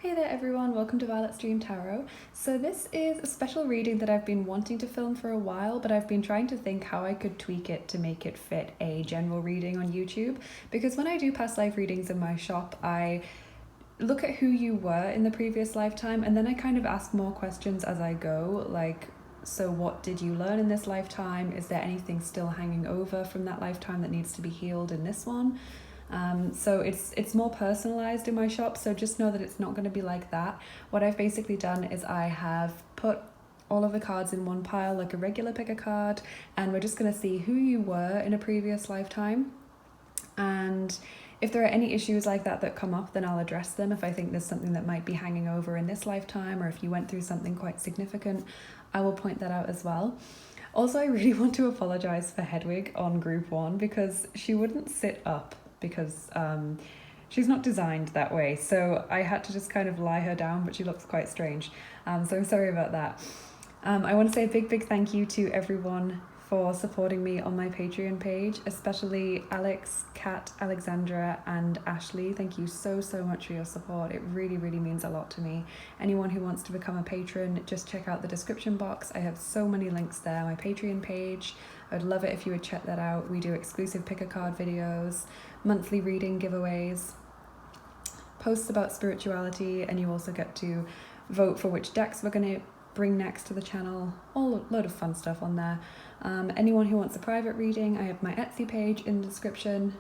Hey there everyone, welcome to Violet's Dream Tarot. So this is a special reading that I've been wanting to film for a while, but I've been trying to think how I could tweak it to make it fit a general reading on YouTube. Because when I do past life readings in my shop, I look at who you were in the previous lifetime and then I kind of ask more questions as I go, like, so what did you learn in this lifetime? Is there anything still hanging over from that lifetime that needs to be healed in this one? So it's more personalized in my shop, so just know that it's not going to be like that. What I've basically done is I have put all of the cards in one pile like a regular pick a card, and we're just going to see who you were in a previous lifetime. And if there are any issues like that come up, then I'll address them if I think there's something that might be hanging over in this lifetime, or if you went through something quite significant, I will point that out as well. Also, I really want to apologize for Hedwig on group 1 because she wouldn't sit up because she's not designed that way. So I had to just kind of lie her down, but she looks quite strange. So I'm sorry about that. I want to say a big thank you to everyone for supporting me on my Patreon page, especially Alex, Kat, Alexandra, and Ashley. Thank you so much for your support. It really means a lot to me. Anyone who wants to become a patron, just check out the description box. I have so many links there. My Patreon page, I'd love it if you would check that out. We do exclusive pick-a-card videos, monthly reading giveaways, posts about spirituality, and you also get to vote for which decks we're going to bring next to the channel. A load of fun stuff on there. Anyone who wants a private reading, I have my Etsy page in the description.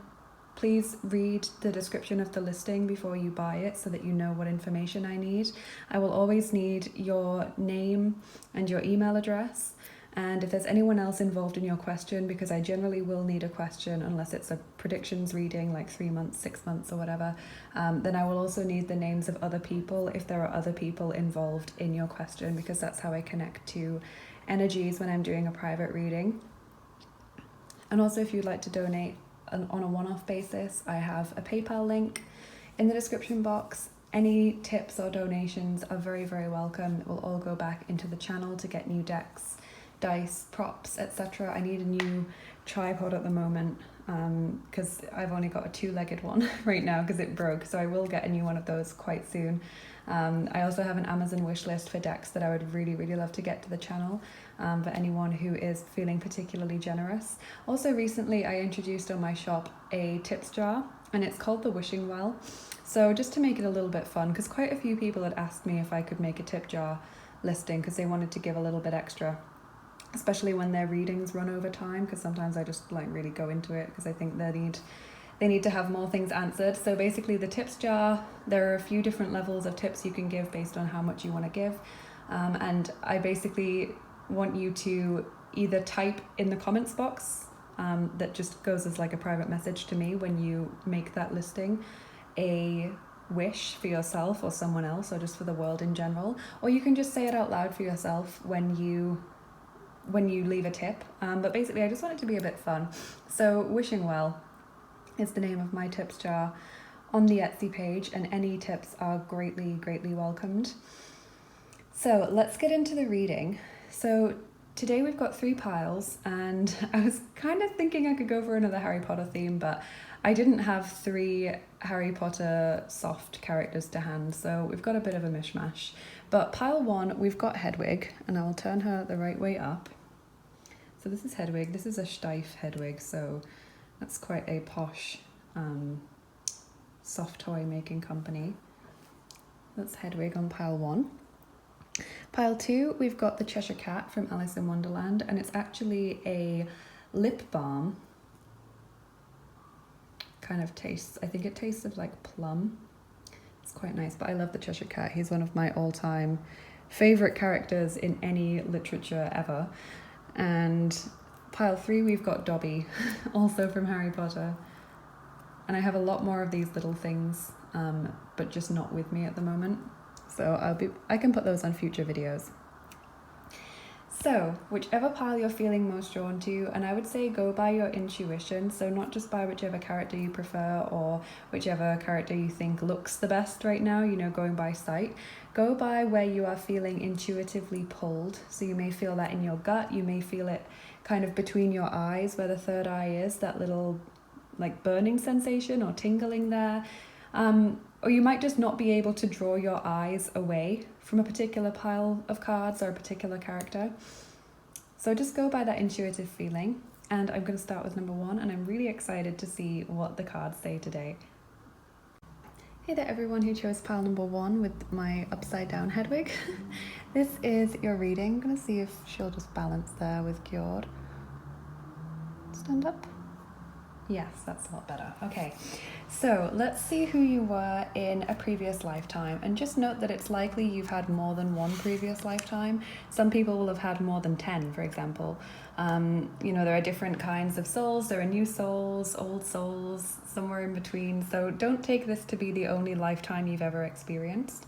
Please read the description of the listing before you buy it so that you know what information I need. I will always need your name and your email address. And if there's anyone else involved in your question, because I generally will need a question unless it's a predictions reading like 3 months, 6 months or whatever, then I will also need the names of other people if there are other people involved in your question, because that's how I connect to energies when I'm doing a private reading. And also if you'd like to donate on a one-off basis, I have a PayPal link in the description box. Any tips or donations are very welcome. It will all go back into the channel to get new decks, dice, props, etc. I need a new tripod at the moment because I've only got a 2-legged one right now because it broke, so I will get a new one of those quite soon. I also have an Amazon wish list for decks that I would really love to get to the channel for anyone who is feeling particularly generous. Also recently I introduced on my shop a tips jar, and it's called the Wishing Well. So just to make it a little bit fun, because quite a few people had asked me if I could make a tip jar listing because they wanted to give a little bit extra, especially when their readings run over time, because sometimes I just like really go into it because I think they need to have more things answered. So basically the tips jar, there are a few different levels of tips you can give based on how much you want to give, and I basically want you to either type in the comments box that just goes as like a private message to me when you make that listing a wish for yourself or someone else, or just for the world in general, or you can just say it out loud for yourself when you leave a tip, but basically I just want it to be a bit fun. So Wishing Well is the name of my tips jar on the Etsy page, and any tips are greatly welcomed. So let's get into the reading. So today we've got 3 piles, and I was kind of thinking I could go for another Harry Potter theme, but I didn't have 3 Harry Potter soft characters to hand, so we've got a bit of a mishmash. But pile 1, we've got Hedwig, and I'll turn her the right way up. So this is Hedwig. This is a Steiff Hedwig, so that's quite a posh soft toy making company. That's Hedwig on pile 1. Pile 2, we've got the Cheshire Cat from Alice in Wonderland, and it's actually a lip balm. Kind of tastes, I think it tastes of like plum. It's quite nice, but I love the Cheshire Cat. He's one of my all-time favorite characters in any literature ever. And pile 3, we've got Dobby, also from Harry Potter. And I have a lot more of these little things, but just not with me at the moment. So I can put those on future videos. So whichever pile you're feeling most drawn to, and I would say go by your intuition, so not just by whichever character you prefer or whichever character you think looks the best right now, you know, going by sight. Go by where you are feeling intuitively pulled. So you may feel that in your gut, you may feel it kind of between your eyes where the third eye is, that little like burning sensation or tingling there. or you might just not be able to draw your eyes away from a particular pile of cards or a particular character. So just go by that intuitive feeling. And I'm going to start with number 1, and I'm really excited to see what the cards say today. Hey there everyone who chose pile number 1 with my upside down Hedwig. This is your reading. I'm going to see if she'll just balance there with Gjord. Stand up. Yes, that's a lot better. Okay, so let's see who you were in a previous lifetime, and just note that it's likely you've had more than one previous lifetime. Some people will have had more than 10, for example. You know, there are different kinds of souls. There are new souls, old souls, somewhere in between. So don't take this to be the only lifetime you've ever experienced.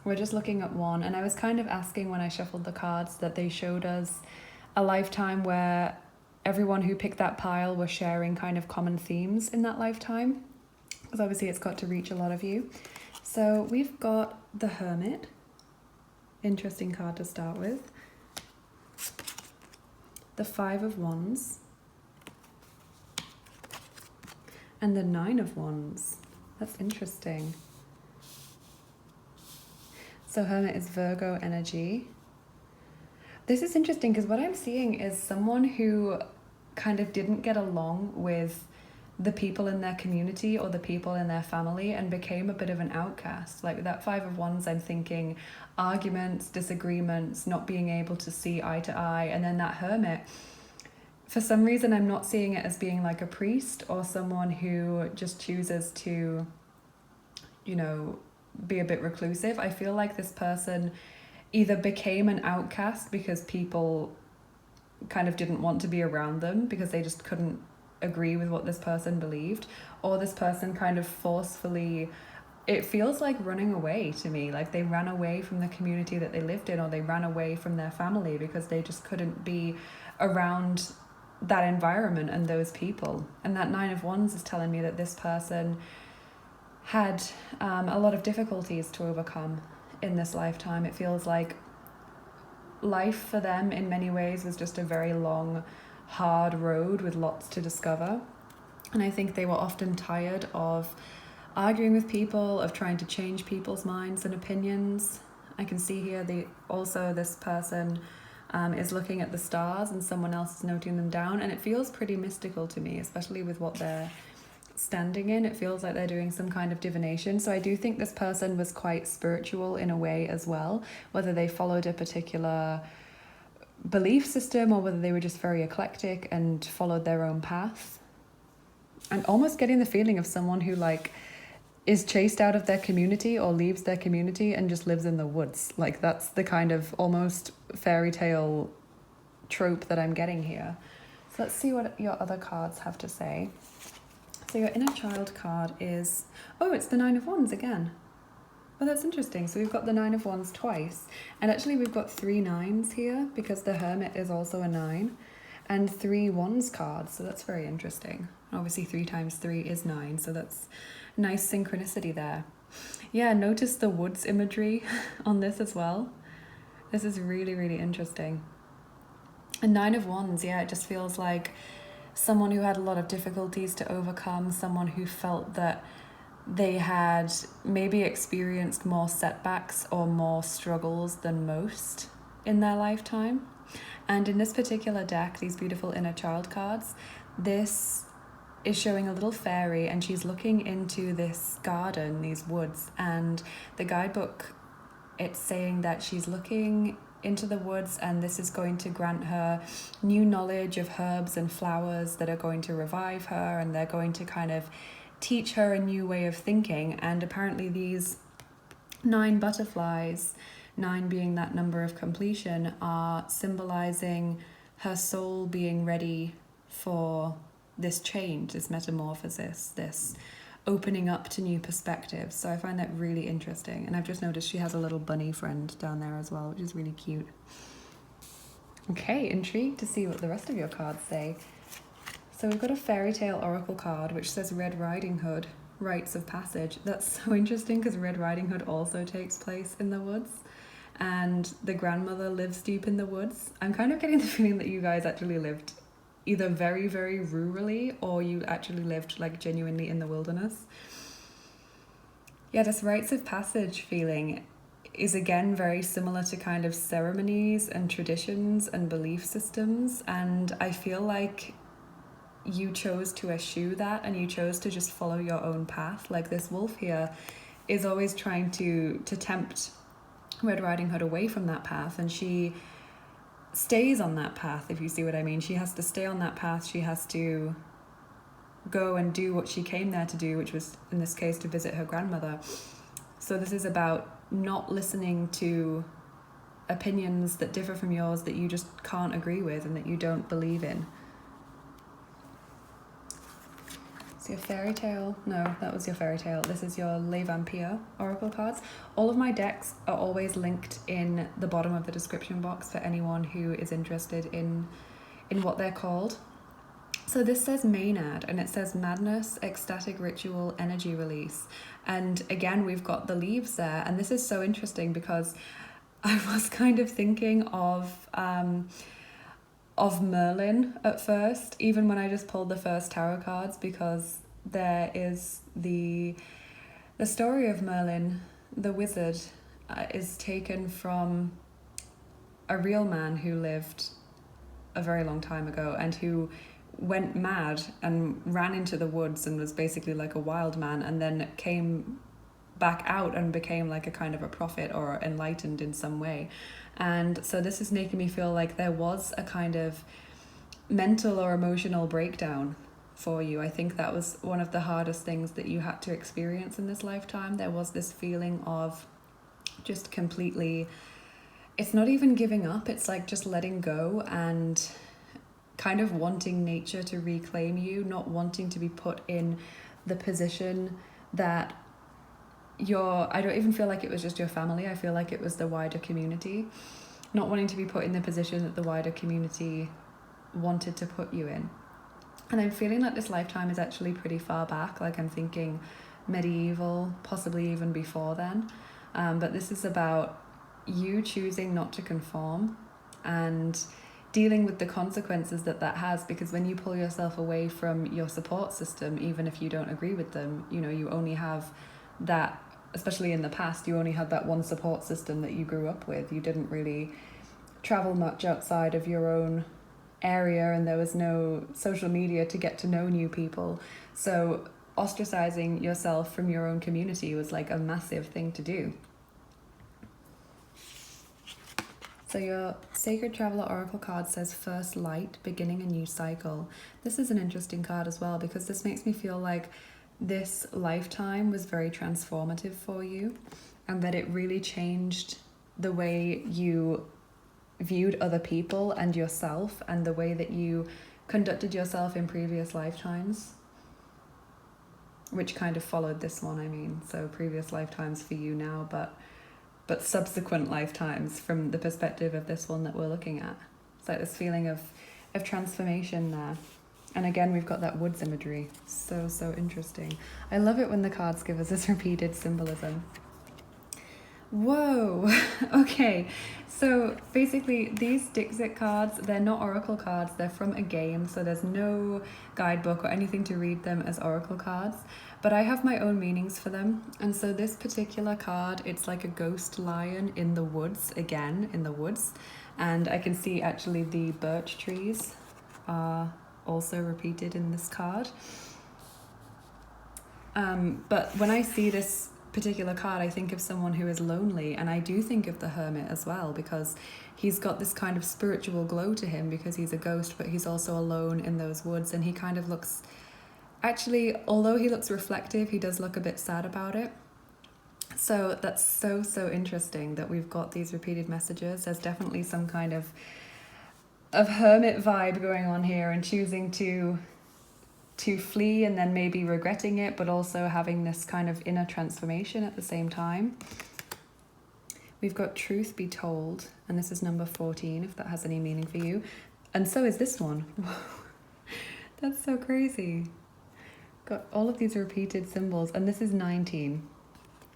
We're just looking at one, and I was kind of asking when I shuffled the cards that they showed us a lifetime where everyone who picked that pile were sharing kind of common themes in that lifetime, because obviously it's got to reach a lot of you. So we've got the Hermit, interesting card to start with, the 5 of Wands, and the 9 of Wands. That's interesting. So Hermit is Virgo energy. This is interesting because what I'm seeing is someone who kind of didn't get along with the people in their community or the people in their family and became a bit of an outcast. Like with that 5 of Wands, I'm thinking arguments, disagreements, not being able to see eye to eye. And then that Hermit, for some reason, I'm not seeing it as being like a priest or someone who just chooses to, you know, be a bit reclusive. I feel like this person either became an outcast because people kind of didn't want to be around them because they just couldn't agree with what this person believed, or this person kind of forcefully, it feels like running away to me, like they ran away from the community that they lived in, or they ran away from their family because they just couldn't be around that environment and those people. And that 9 of Wands is telling me that this person had a lot of difficulties to overcome in this lifetime. It feels like life for them in many ways was just a very long, hard road with lots to discover. And I think they were often tired of arguing with people, of trying to change people's minds and opinions. I can see here also this person is looking at the stars and someone else is noting them down, and it feels pretty mystical to me, especially with what they're standing in. It feels like they're doing some kind of divination. So I do think this person was quite spiritual in a way as well, whether they followed a particular belief system or whether they were just very eclectic and followed their own path. I'm almost getting the feeling of someone who like is chased out of their community or leaves their community and just lives in the woods. Like that's the kind of almost fairy tale trope that I'm getting here. So let's see what your other cards have to say. So your inner child card is, oh, it's the 9 of Wands again. Oh, that's interesting. So we've got the 9 of Wands twice. And actually we've got 3 9s here because the Hermit is also a 9. And 3 Wands cards. So that's very interesting. Obviously 3 times 3 is 9. So that's nice synchronicity there. Yeah, notice the woods imagery on this as well. This is really, really interesting. And 9 of Wands, yeah, it just feels like someone who had a lot of difficulties to overcome, someone who felt that they had maybe experienced more setbacks or more struggles than most in their lifetime. And in this particular deck, these beautiful inner child cards, this is showing a little fairy and she's looking into this garden, these woods, and the guidebook, it's saying that she's looking into the woods and this is going to grant her new knowledge of herbs and flowers that are going to revive her, and they're going to kind of teach her a new way of thinking. And apparently these 9 butterflies, 9 being that number of completion, are symbolizing her soul being ready for this change, this metamorphosis, this opening up to new perspectives. So I find that really interesting. And I've just noticed she has a little bunny friend down there as well, which is really cute. Okay, intrigued to see what the rest of your cards say. So we've got a Faerytale Oracle card, which says Red Riding Hood, rites of passage. That's so interesting because Red Riding Hood also takes place in the woods. And the grandmother lives deep in the woods. I'm kind of getting the feeling that you guys actually lived either very, very rurally or you actually lived like genuinely in the wilderness. Yeah, this rites of passage feeling is again very similar to kind of ceremonies and traditions and belief systems. And I feel like you chose to eschew that and you chose to just follow your own path. Like this wolf here is always trying to tempt Red Riding Hood away from that path, and she stays on that path, if you see what I mean. She has to stay on that path. She has to go and do what she came there to do, which was, in this case, to visit her grandmother. So this is about not listening to opinions that differ from yours, that you just can't agree with and that you don't believe in. So your fairy tale, no, that was your fairy tale. This is your Les Vampires Oracle cards. All of my decks are always linked in the bottom of the description box for anyone who is interested in what they're called. So this says Maynard, and it says Madness, Ecstatic Ritual, Energy Release. And again, we've got the leaves there. And this is so interesting because I was kind of thinking of Merlin at first, even when I just pulled the first tarot cards, because there is the story of Merlin, the wizard, is taken from a real man who lived a very long time ago and who went mad and ran into the woods and was basically like a wild man, and then came back out and became like a kind of a prophet or enlightened in some way. And so this is making me feel like there was a kind of mental or emotional breakdown for you. I think that was one of the hardest things that you had to experience in this lifetime. There was this feeling of just completely, it's not even giving up, it's like just letting go and kind of wanting nature to reclaim you, not wanting to be put in the position that I don't even feel like it was just your family, I feel like it was the wider community, not wanting to be put in the position that the wider community wanted to put you in. And I'm feeling like this lifetime is actually pretty far back, like I'm thinking medieval, possibly even before then. But this is about you choosing not to conform and dealing with the consequences that has, because when you pull yourself away from your support system, even if you don't agree with them, you only have that, especially in the past, you only had that one support system that you grew up with. You didn't really travel much outside of your own area, and there was no social media to get to know new people. So ostracizing yourself from your own community was like a massive thing to do. So your Sacred Traveler Oracle card says First Light, Beginning a New Cycle. This is an interesting card as well, because this makes me feel like this lifetime was very transformative for you, and that it really changed the way you viewed other people and yourself, and the way that you conducted yourself in previous lifetimes, which kind of followed this one, I mean. So previous lifetimes for you now, but subsequent lifetimes from the perspective of this one that we're looking at. It's like this feeling of transformation there. And again, we've got that woods imagery. So interesting. I love it when the cards give us this repeated symbolism. Whoa. Okay. So basically these Dixit cards, they're not oracle cards. They're from a game. So there's no guidebook or anything to read them as oracle cards. But I have my own meanings for them. And so this particular card, it's like a ghost lion in the woods, again, in the woods. And I can see actually the birch trees are also repeated in this card. But when I see this particular card, I think of someone who is lonely, and I do think of the hermit as well, because he's got this kind of spiritual glow to him because he's a ghost, but he's also alone in those woods, and he kind of looks, actually, although he looks reflective, he does look a bit sad about it. So that's so interesting that we've got these repeated messages. There's definitely some kind of hermit vibe going on here, and choosing to flee and then maybe regretting it, but also having this kind of inner transformation at the same time. We've got Truth Be Told, and this is number 14, if that has any meaning for you. And so is this one. That's so crazy. Got all of these repeated symbols, and this is 19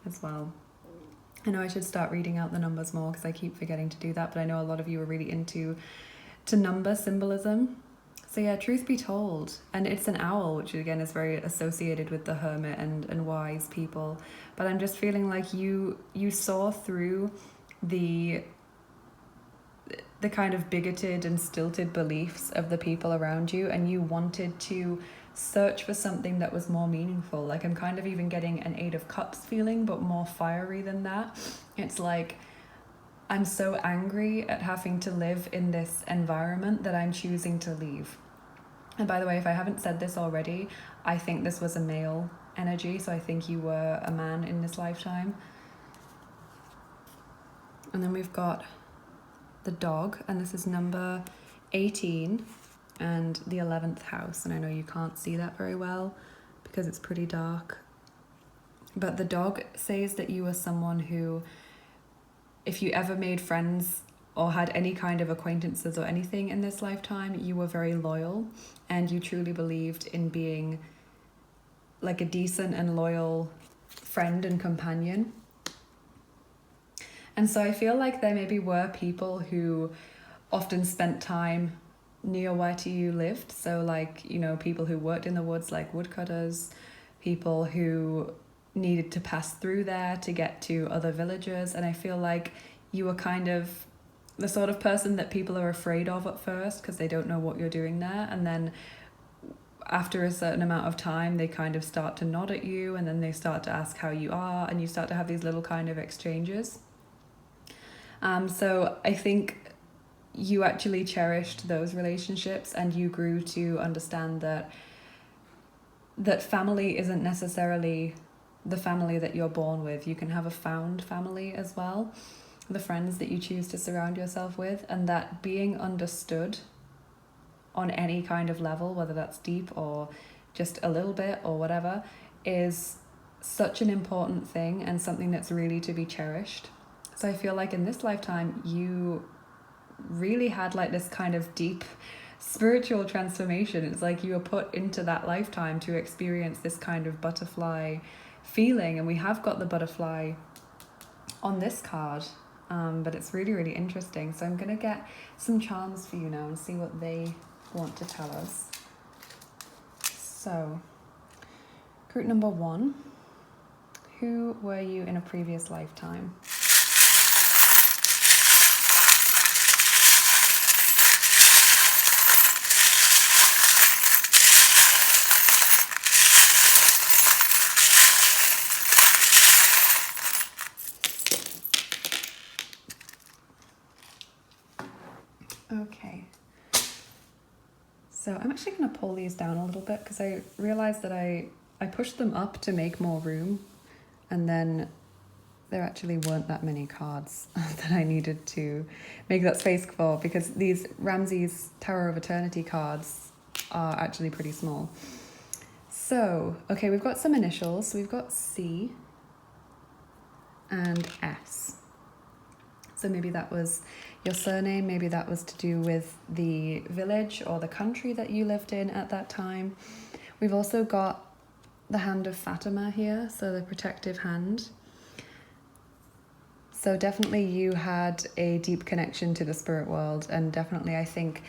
as well. I know I should start reading out the numbers more because I keep forgetting to do that, but I know a lot of you are really into number symbolism. So yeah, truth be told, and it's an owl, which again is very associated with the hermit and wise people. But I'm just feeling like you saw through the kind of bigoted and stilted beliefs of the people around you, and you wanted to search for something that was more meaningful. Like, I'm kind of even getting an Eight of Cups feeling, but more fiery than that. It's like, I'm so angry at having to live in this environment that I'm choosing to leave. And by the way, if I haven't said this already, I think this was a male energy, so I think you were a man in this lifetime. And then we've got the dog, and this is number 18 and the 11th house. And I know you can't see that very well because it's pretty dark. But the dog says that you are someone who, if you ever made friends or had any kind of acquaintances or anything in this lifetime, you were very loyal and you truly believed in being like a decent and loyal friend and companion. And so I feel like there maybe were people who often spent time near where you lived. So like, you know, people who worked in the woods like woodcutters, people who needed to pass through there to get to other villages. And I feel like you were kind of the sort of person that people are afraid of at first because they don't know what you're doing there. And then after a certain amount of time, they kind of start to nod at you, and then they start to ask how you are, and you start to have these little kind of exchanges. So I think you actually cherished those relationships, and you grew to understand that family isn't necessarily the family that you're born with. You can have a found family as well, the friends that you choose to surround yourself with, and that being understood on any kind of level, whether that's deep or just a little bit or whatever, is such an important thing and something that's really to be cherished. So I feel like in this lifetime, you really had like this kind of deep spiritual transformation. It's like you were put into that lifetime to experience this kind of butterfly feeling. And we have got the butterfly on this card, but it's really, really interesting. So I'm going to get some charms for you now and see what they want to tell us. So, group number 1, who were you in a previous lifetime? Okay, so I'm actually going to pull these down a little bit because I realized that I pushed them up to make more room, and then there actually weren't that many cards that I needed to make that space for, because these Ramses Tower of Eternity cards are actually pretty small. So, okay, we've got some initials. So we've got C and S. So maybe that was your surname, maybe that was to do with the village or the country that you lived in at that time. We've also got the hand of Fatima here, so the protective hand. So definitely you had a deep connection to the spirit world, and definitely I think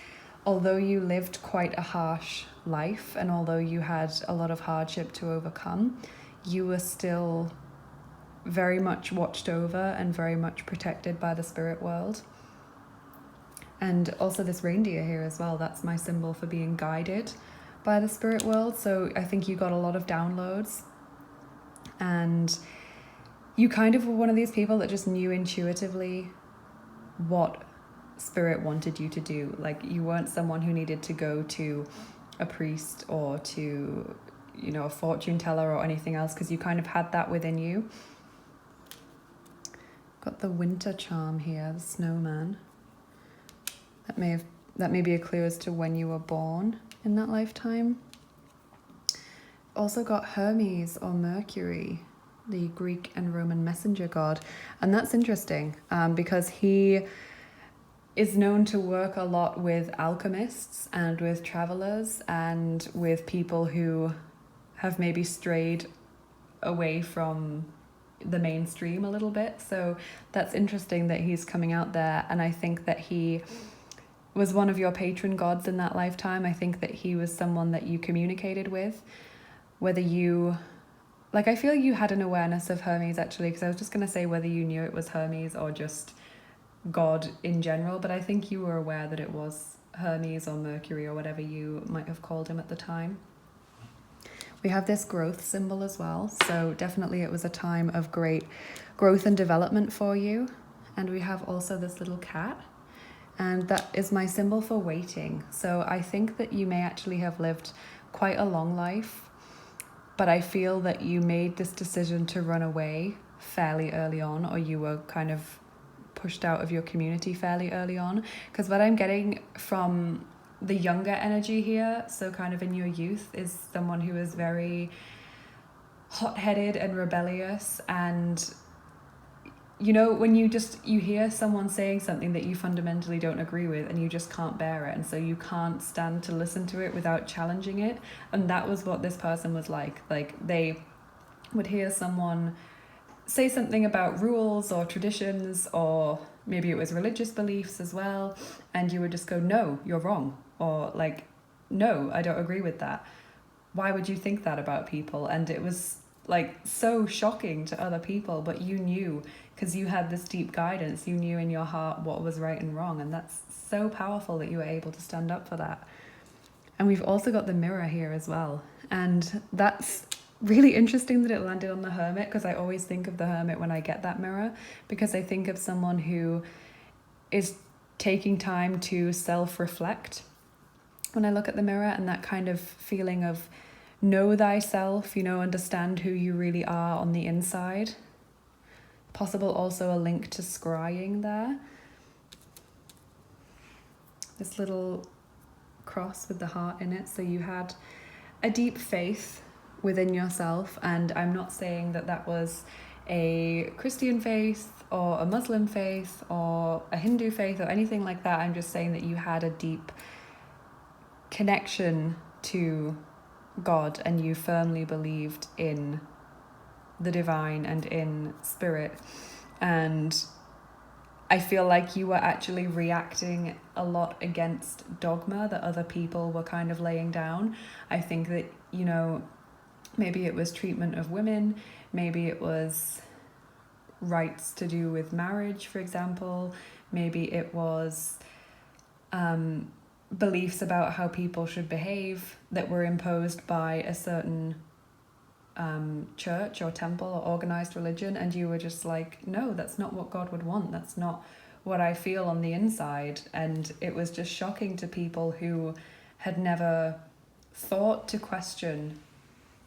although you lived quite a harsh life and although you had a lot of hardship to overcome, you were still very much watched over and very much protected by the spirit world. And also this reindeer here as well, that's my symbol for being guided by the spirit world. So I think you got a lot of downloads, and you kind of were one of these people that just knew intuitively what spirit wanted you to do. Like, you weren't someone who needed to go to a priest or to, you know, a fortune teller or anything else, because you kind of had that within you. Got the winter charm here, the snowman. That may be a clue as to when you were born in that lifetime. Also got Hermes or Mercury, the Greek and Roman messenger god. And that's interesting because he is known to work a lot with alchemists and with travelers and with people who have maybe strayed away from the mainstream a little bit. So that's interesting that he's coming out there, and I think that he was one of your patron gods in that lifetime. I think that he was someone that you communicated with, whether you, like, I feel you had an awareness of Hermes actually, because I was just going to say whether you knew it was Hermes or just God in general, but I think you were aware that it was Hermes or Mercury or whatever you might have called him at the time. We have this growth symbol as well, so definitely it was a time of great growth and development for you. And we have also this little cat, and that is my symbol for waiting. So I think that you may actually have lived quite a long life, but I feel that you made this decision to run away fairly early on, or you were kind of pushed out of your community fairly early on. Because what I'm getting from the younger energy here, so kind of in your youth, is someone who is very hot-headed and rebellious, and you know, when you hear someone saying something that you fundamentally don't agree with and you just can't bear it, and so you can't stand to listen to it without challenging it. And that was what this person was like. Like, they would hear someone say something about rules or traditions, or maybe it was religious beliefs as well, and you would just go, no, you're wrong, or like, no, I don't agree with that. Why would you think that about people? And it was like so shocking to other people, but you knew, because you had this deep guidance, you knew in your heart what was right and wrong, and that's so powerful that you were able to stand up for that. And we've also got the mirror here as well, and that's really interesting that it landed on the Hermit, because I always think of the Hermit when I get that mirror, because I think of someone who is taking time to self-reflect when I look at the mirror, and that kind of feeling of know thyself, you know, understand who you really are on the inside. Possible also a link to scrying there. This little cross with the heart in it. So you had a deep faith within yourself, and I'm not saying that that was a Christian faith or a Muslim faith or a Hindu faith or anything like that. I'm just saying that you had a deep connection to God, and you firmly believed in the divine and in spirit. And I feel like you were actually reacting a lot against dogma that other people were kind of laying down. I think that, you know, maybe it was treatment of women, maybe it was rights to do with marriage, for example, maybe it was beliefs about how people should behave that were imposed by a certain church or temple or organized religion, and you were just like, no, that's not what God would want, that's not what I feel on the inside. And it was just shocking to people who had never thought to question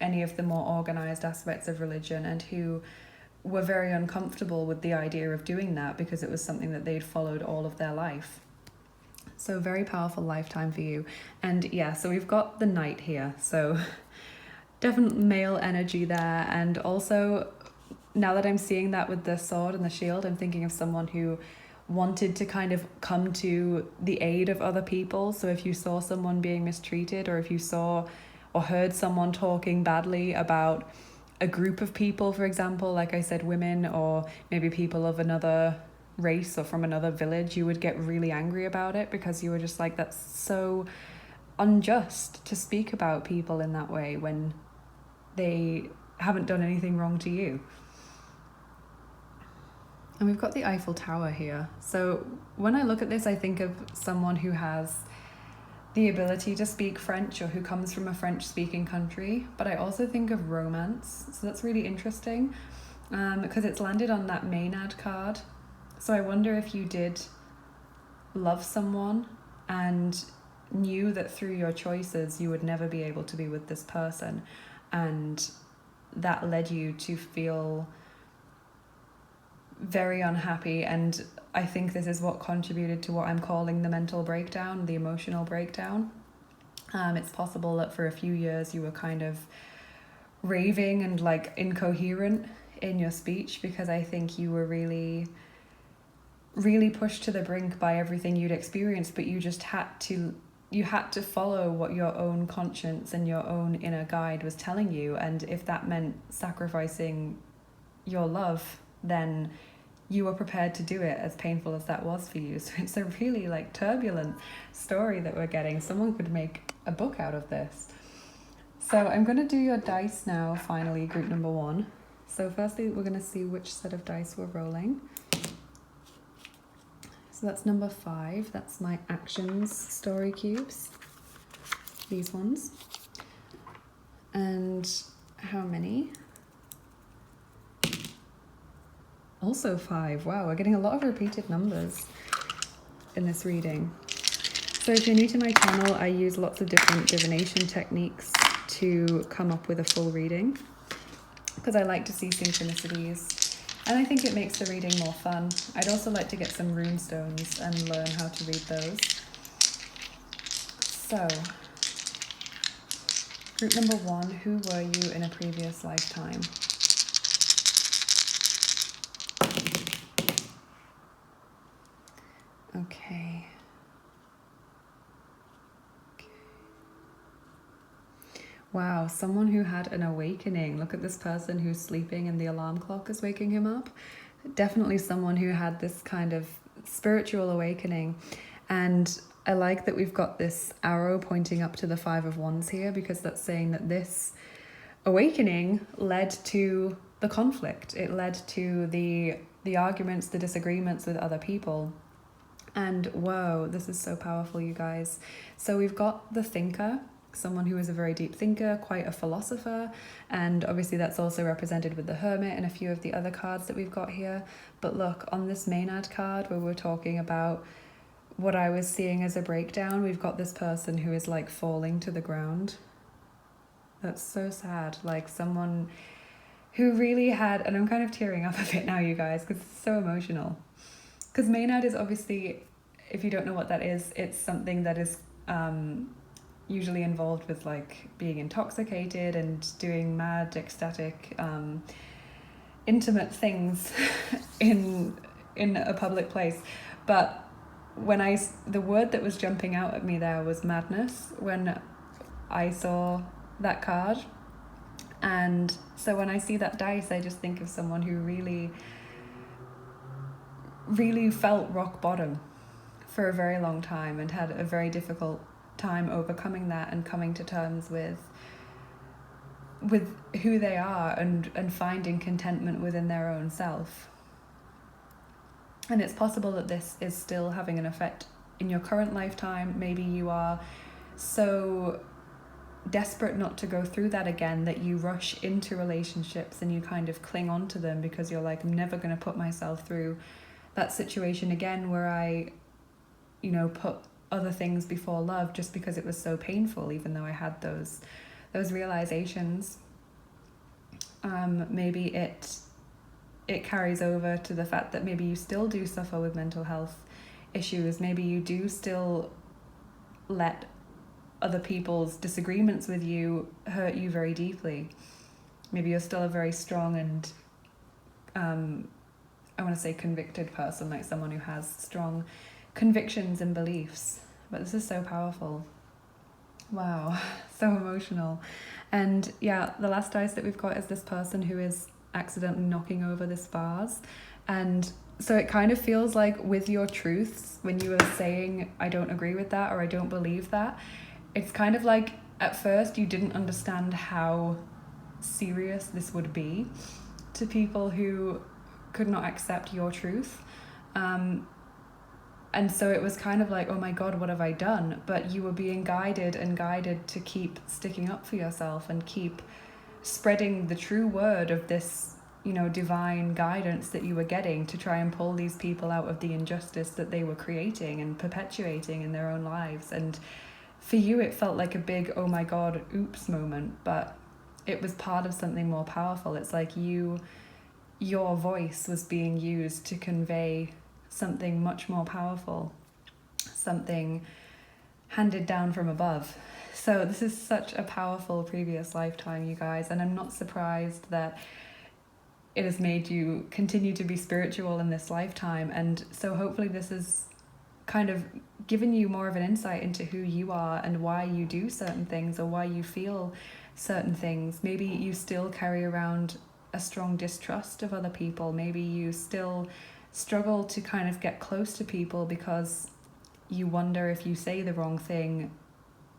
any of the more organized aspects of religion, and who were very uncomfortable with the idea of doing that because it was something that they'd followed all of their life. So very powerful lifetime for you. And yeah, so we've got the Knight here, so definite male energy there. And also, now that I'm seeing that with the sword and the shield, I'm thinking of someone who wanted to kind of come to the aid of other people. So if you saw someone being mistreated, or if you saw or heard someone talking badly about a group of people, for example, like I said, women, or maybe people of another race or from another village, you would get really angry about it, because you were just like, that's so unjust to speak about people in that way when they haven't done anything wrong to you. And we've got the Eiffel Tower here. So when I look at this, I think of someone who has the ability to speak French, or who comes from a French-speaking country, but I also think of romance. So that's really interesting, because it's landed on that Maynard card. So I wonder if you did love someone and knew that through your choices you would never be able to be with this person, and that led you to feel very unhappy. And I think this is what contributed to what I'm calling the mental breakdown, the emotional breakdown. It's possible that for a few years you were kind of raving and like incoherent in your speech, because I think you were really pushed to the brink by everything you'd experienced, but you just had to follow what your own conscience and your own inner guide was telling you. And if that meant sacrificing your love, then you were prepared to do it, as painful as that was for you. So it's a really like turbulent story that we're getting. Someone could make a book out of this. So I'm going to do your dice now, finally, group number 1. So firstly, we're going to see which set of dice we're rolling. So that's number 5. That's my actions story cubes. These ones. And how many? Also 5. Wow, we're getting a lot of repeated numbers in this reading. So if you're new to my channel, I use lots of different divination techniques to come up with a full reading, because I like to see synchronicities, and I think it makes the reading more fun. I'd also like to get some rune stones and learn how to read those. So, group number 1, who were you in a previous lifetime? Okay. Wow, someone who had an awakening. Look at this person who's sleeping and the alarm clock is waking him up. Definitely someone who had this kind of spiritual awakening. And I like that we've got this arrow pointing up to the 5 of Wands here, because that's saying that this awakening led to the conflict. It led to the arguments, the disagreements with other people. And whoa, this is so powerful, you guys. So we've got the thinker, someone who is a very deep thinker, quite a philosopher, and obviously that's also represented with the hermit and a few of the other cards that we've got here. But look, on this Maynard card where we're talking about what I was seeing as a breakdown, we've got this person who is like falling to the ground. That's so sad. Like someone who really had, and I'm kind of tearing up a bit now, you guys, because it's so emotional. Because Maynard is obviously, if you don't know what that is, it's something that is usually involved with like being intoxicated and doing mad, ecstatic, intimate things in a public place. But when the word that was jumping out at me there was madness when I saw that card. And so when I see that dice, I just think of someone who really, really felt rock bottom for a very long time and had a very difficult time overcoming that and coming to terms with who they are and finding contentment within their own self. And it's possible that this is still having an effect in your current lifetime. Maybe you are so desperate not to go through that again that you rush into relationships and you kind of cling on to them because you're like, I'm never going to put myself through that situation again where I, put other things before love just because it was so painful, even though I had those realizations. Maybe it carries over to the fact that maybe you still do suffer with mental health issues. Maybe you do still let other people's disagreements with you hurt you very deeply. Maybe you're still a very strong and I want to say convicted person, like someone who has strong convictions and beliefs. But this is so powerful. Wow, so emotional. And yeah, the last dice that we've got is this person who is accidentally knocking over this vase. And so it kind of feels like with your truths, when you were saying, I don't agree with that or I don't believe that, it's kind of like at first you didn't understand how serious this would be to people who could not accept your truth. And so it was kind of like, oh my God, what have I done? But you were being guided to keep sticking up for yourself and keep spreading the true word of this, divine guidance that you were getting to try and pull these people out of the injustice that they were creating and perpetuating in their own lives. And for you, it felt like a big, oh my God, oops moment, but it was part of something more powerful. It's like your voice was being used to convey something much more powerful, something handed down from above. So this is such a powerful previous lifetime, you guys, and I'm not surprised that it has made you continue to be spiritual in this lifetime. And so hopefully this is kind of given you more of an insight into who you are and why you do certain things or why you feel certain things. Maybe you still carry around a strong distrust of other people. Maybe you still struggle to kind of get close to people because you wonder if you say the wrong thing,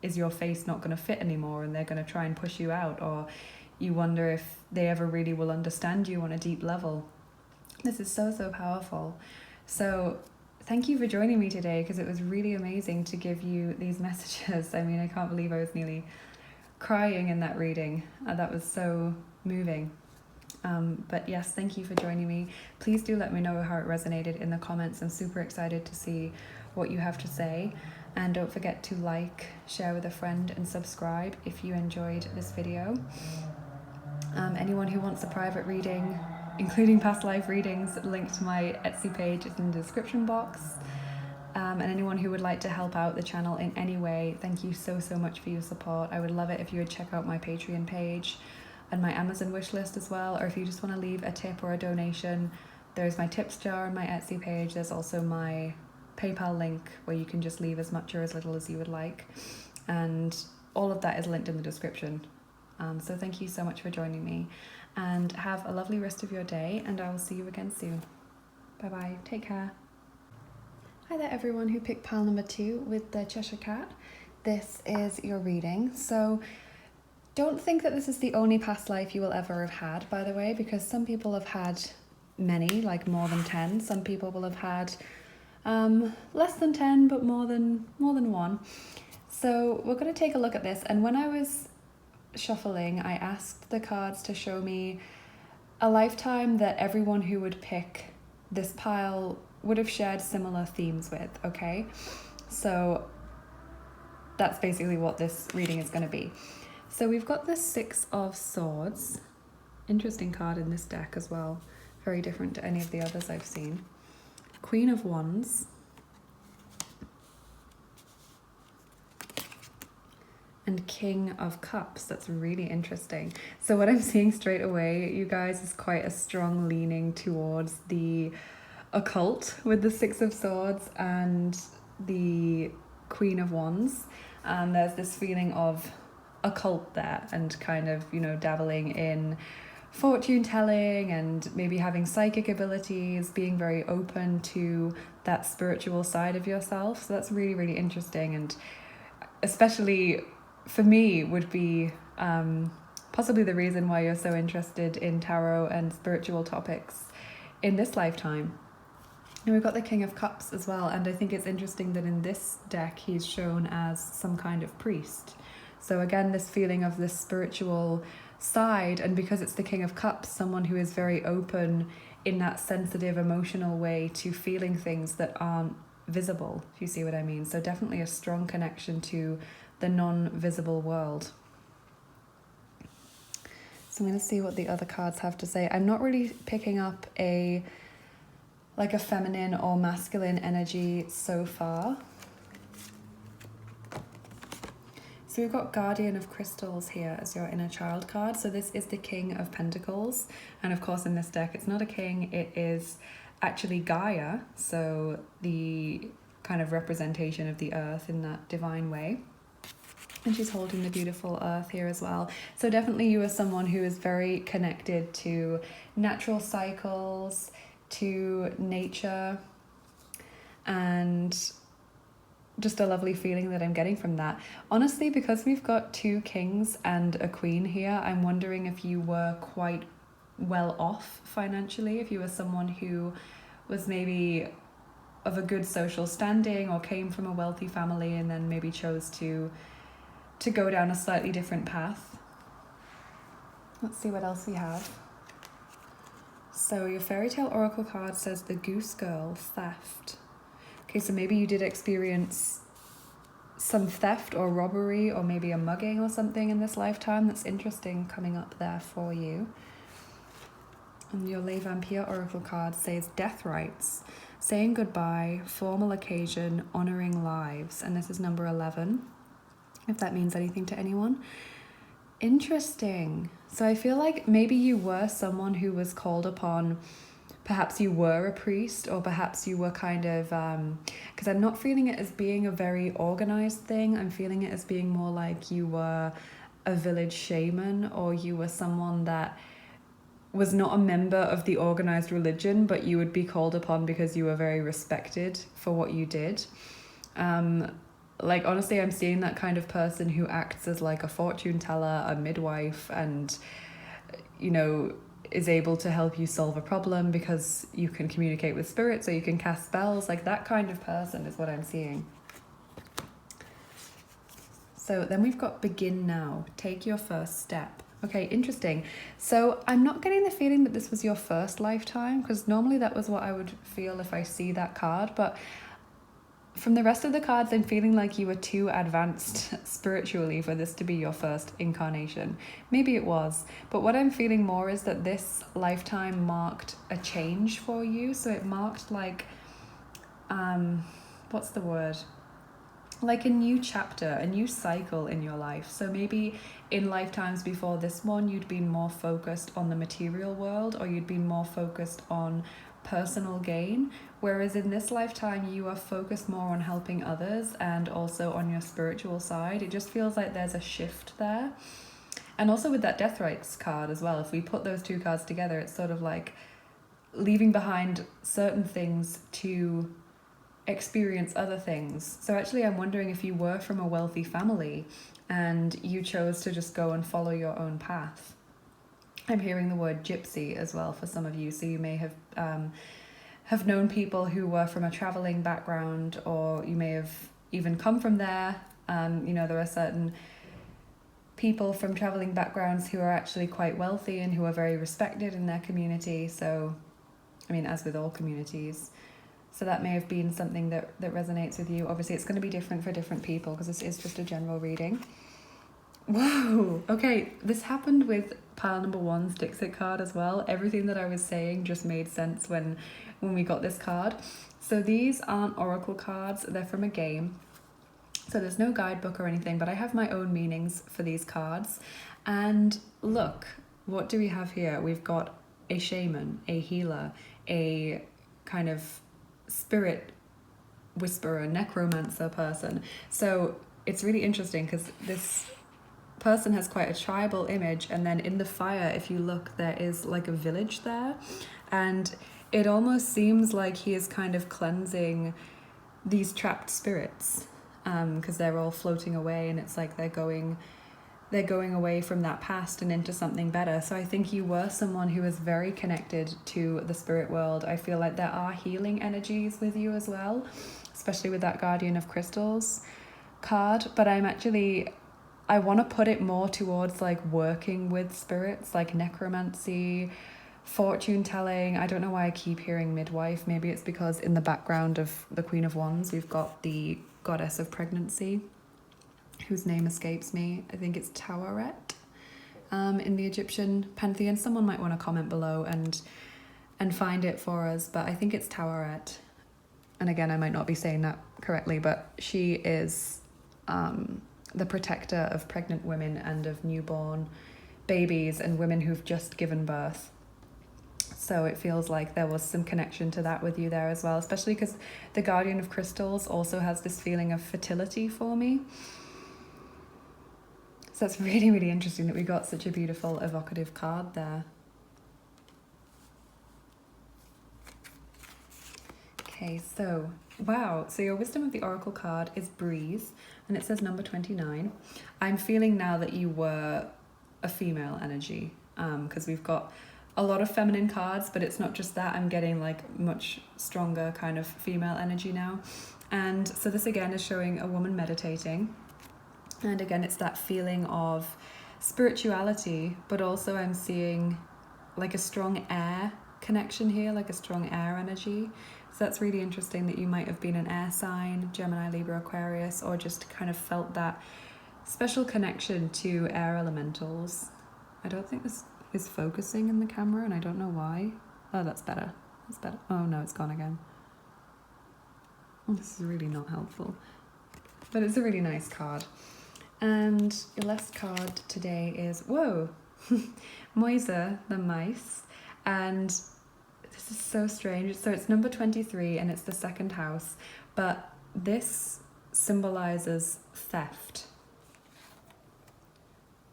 is your face not going to fit anymore and they're going to try and push you out, or you wonder if they ever really will understand you on a deep level. This is so, so powerful. So thank you for joining me today, because it was really amazing to give you these messages. I mean, I can't believe I was nearly crying in that reading. That was so moving. But yes, thank you for joining me. Please do let me know how it resonated in the comments. I'm super excited to see what you have to say. And don't forget to like, share with a friend, and subscribe if you enjoyed this video. Anyone who wants a private reading, including past life readings, link to my Etsy page is in the description box. And anyone who would like to help out the channel in any way, thank you so, so much for your support. I would love it if you would check out my Patreon page and my Amazon wishlist as well, or if you just want to leave a tip or a donation, there's my tips jar on my Etsy page. There's also my PayPal link where you can just leave as much or as little as you would like, and all of that is linked in the description. So thank you so much for joining me, and have a lovely rest of your day, and I will see you again soon. Bye bye, take care. Hi there everyone who picked pile number 2 with the Cheshire Cat. This is your reading. So don't think that this is the only past life you will ever have had, by the way, because some people have had many, like more than 10. Some people will have had less than 10, but more than one. So we're going to take a look at this. And when I was shuffling, I asked the cards to show me a lifetime that everyone who would pick this pile would have shared similar themes with, okay? So that's basically what this reading is going to be. So we've got the 6 of Swords. Interesting card in this deck as well. Very different to any of the others I've seen. Queen of Wands. And King of Cups. That's really interesting. So what I'm seeing straight away, you guys, is quite a strong leaning towards the occult with the 6 of Swords and the Queen of Wands. And there's this feeling of occult there, and kind of, you know, dabbling in fortune telling and maybe having psychic abilities, being very open to that spiritual side of yourself. So that's really, really interesting, and especially for me would be possibly the reason why you're so interested in tarot and spiritual topics in this lifetime. And we've got the King of Cups as well, and I think it's interesting that in this deck he's shown as some kind of priest. So again, this feeling of this spiritual side, and because it's the King of Cups, someone who is very open in that sensitive, emotional way to feeling things that aren't visible, if you see what I mean. So definitely a strong connection to the non-visible world. So I'm going to see what the other cards have to say. I'm not really picking up a feminine or masculine energy so far. So we've got Guardian of Crystals here as your inner child card. So this is the King of Pentacles. And of course in this deck, it's not a king, it is actually Gaia. So the kind of representation of the earth in that divine way. And she's holding the beautiful earth here as well. So definitely you are someone who is very connected to natural cycles, to nature, and just a lovely feeling that I'm getting from that. Honestly, because we've got 2 kings and a queen here, I'm wondering if you were quite well off financially, if you were someone who was maybe of a good social standing or came from a wealthy family and then maybe chose to go down a slightly different path. Let's see what else we have. So your Faerytale Oracle card says the Goose Girl, theft. Okay, so maybe you did experience some theft or robbery or maybe a mugging or something in this lifetime. That's interesting coming up there for you. And your Les Vampire Oracle card says death rites, saying goodbye, formal occasion, honouring lives. And this is number 11, if that means anything to anyone. Interesting. So I feel like maybe you were someone who was called upon. Perhaps you were a priest, or perhaps you were kind of, because I'm not feeling it as being a very organized thing. I'm feeling it as being more like you were a village shaman, or you were someone that was not a member of the organized religion, but you would be called upon because you were very respected for what you did. Like, honestly, I'm seeing that kind of person who acts as like a fortune teller, a midwife, and, you know, is able to help you solve a problem because you can communicate with spirits or you can cast spells. Like, that kind of person is what I'm seeing. So then we've got begin now. Take your first step. Okay, interesting. So I'm not getting the feeling that this was your first lifetime, because normally that was what I would feel if I see that card. But from the rest of the cards, I'm feeling like you were too advanced spiritually for this to be your first incarnation. Maybe it was, but what I'm feeling more is that this lifetime marked a change for you. So it marked like, what's the word? Like a new chapter, a new cycle in your life. So maybe in lifetimes before this one, you'd been more focused on the material world, or you'd been more focused on personal gain, whereas in this lifetime you are focused more on helping others and also on your spiritual side. It just feels like there's a shift there. And also with that death rights card as well, if we put those two cards together, it's sort of like leaving behind certain things to experience other things. So actually I'm wondering if you were from a wealthy family and you chose to just go and follow your own path. I'm hearing the word gypsy as well for some of you, so you may have known people who were from a traveling background, or you may have even come from there. You know, there are certain people from traveling backgrounds who are actually quite wealthy and who are very respected in their community. So, I mean, as with all communities. So that may have been something that resonates with you. Obviously, it's going to be different for different people because this is just a general reading. Whoa, okay, this happened with pile number one's Dixit card as well. Everything that I was saying just made sense when we got this card. So these aren't oracle cards, they're from a game. So there's no guidebook or anything, but I have my own meanings for these cards. And look, what do we have here? We've got a shaman, a healer, a kind of spirit whisperer, necromancer person. So it's really interesting because this person has quite a tribal image, and then in the fire, if you look, there is like a village there, and it almost seems like he is kind of cleansing these trapped spirits, because they're all floating away, and it's like they're going away from that past and into something better. So I think you were someone who is very connected to the spirit world. I feel like there are healing energies with you as well, especially with that Guardian of Crystals card, but I want to put it more towards like working with spirits, like necromancy, fortune telling. I don't know why I keep hearing midwife. Maybe it's because in the background of the Queen of Wands, we've got the goddess of pregnancy, whose name escapes me. I think it's Taweret in the Egyptian pantheon. Someone might want to comment below and find it for us, but I think it's Taweret. And again, I might not be saying that correctly, but she is the protector of pregnant women and of newborn babies and women who've just given birth. So it feels like there was some connection to that with you there as well, especially because the Guardian of Crystals also has this feeling of fertility for me. So it's really, really interesting that we got such a beautiful evocative card there. Okay, so wow, so your Wisdom of the Oracle card is Breathe, and it says number 29. I'm feeling now that you were a female energy, because we've got a lot of feminine cards, but it's not just that. I'm getting like much stronger kind of female energy now. And so this again is showing a woman meditating. And again, it's that feeling of spirituality, but also I'm seeing like a strong air connection here, like a strong air energy. So that's really interesting that you might have been an air sign, Gemini, Libra, Aquarius, or just kind of felt that special connection to air elementals. I don't think this is focusing in the camera, and I don't know why. Oh, that's better. That's better. Oh no, it's gone again. Oh, this is really not helpful. But it's a really nice card. And your last card today is, whoa, Moise, the mice. And this is so strange. So it's number 23 and it's the second house, but this symbolizes theft.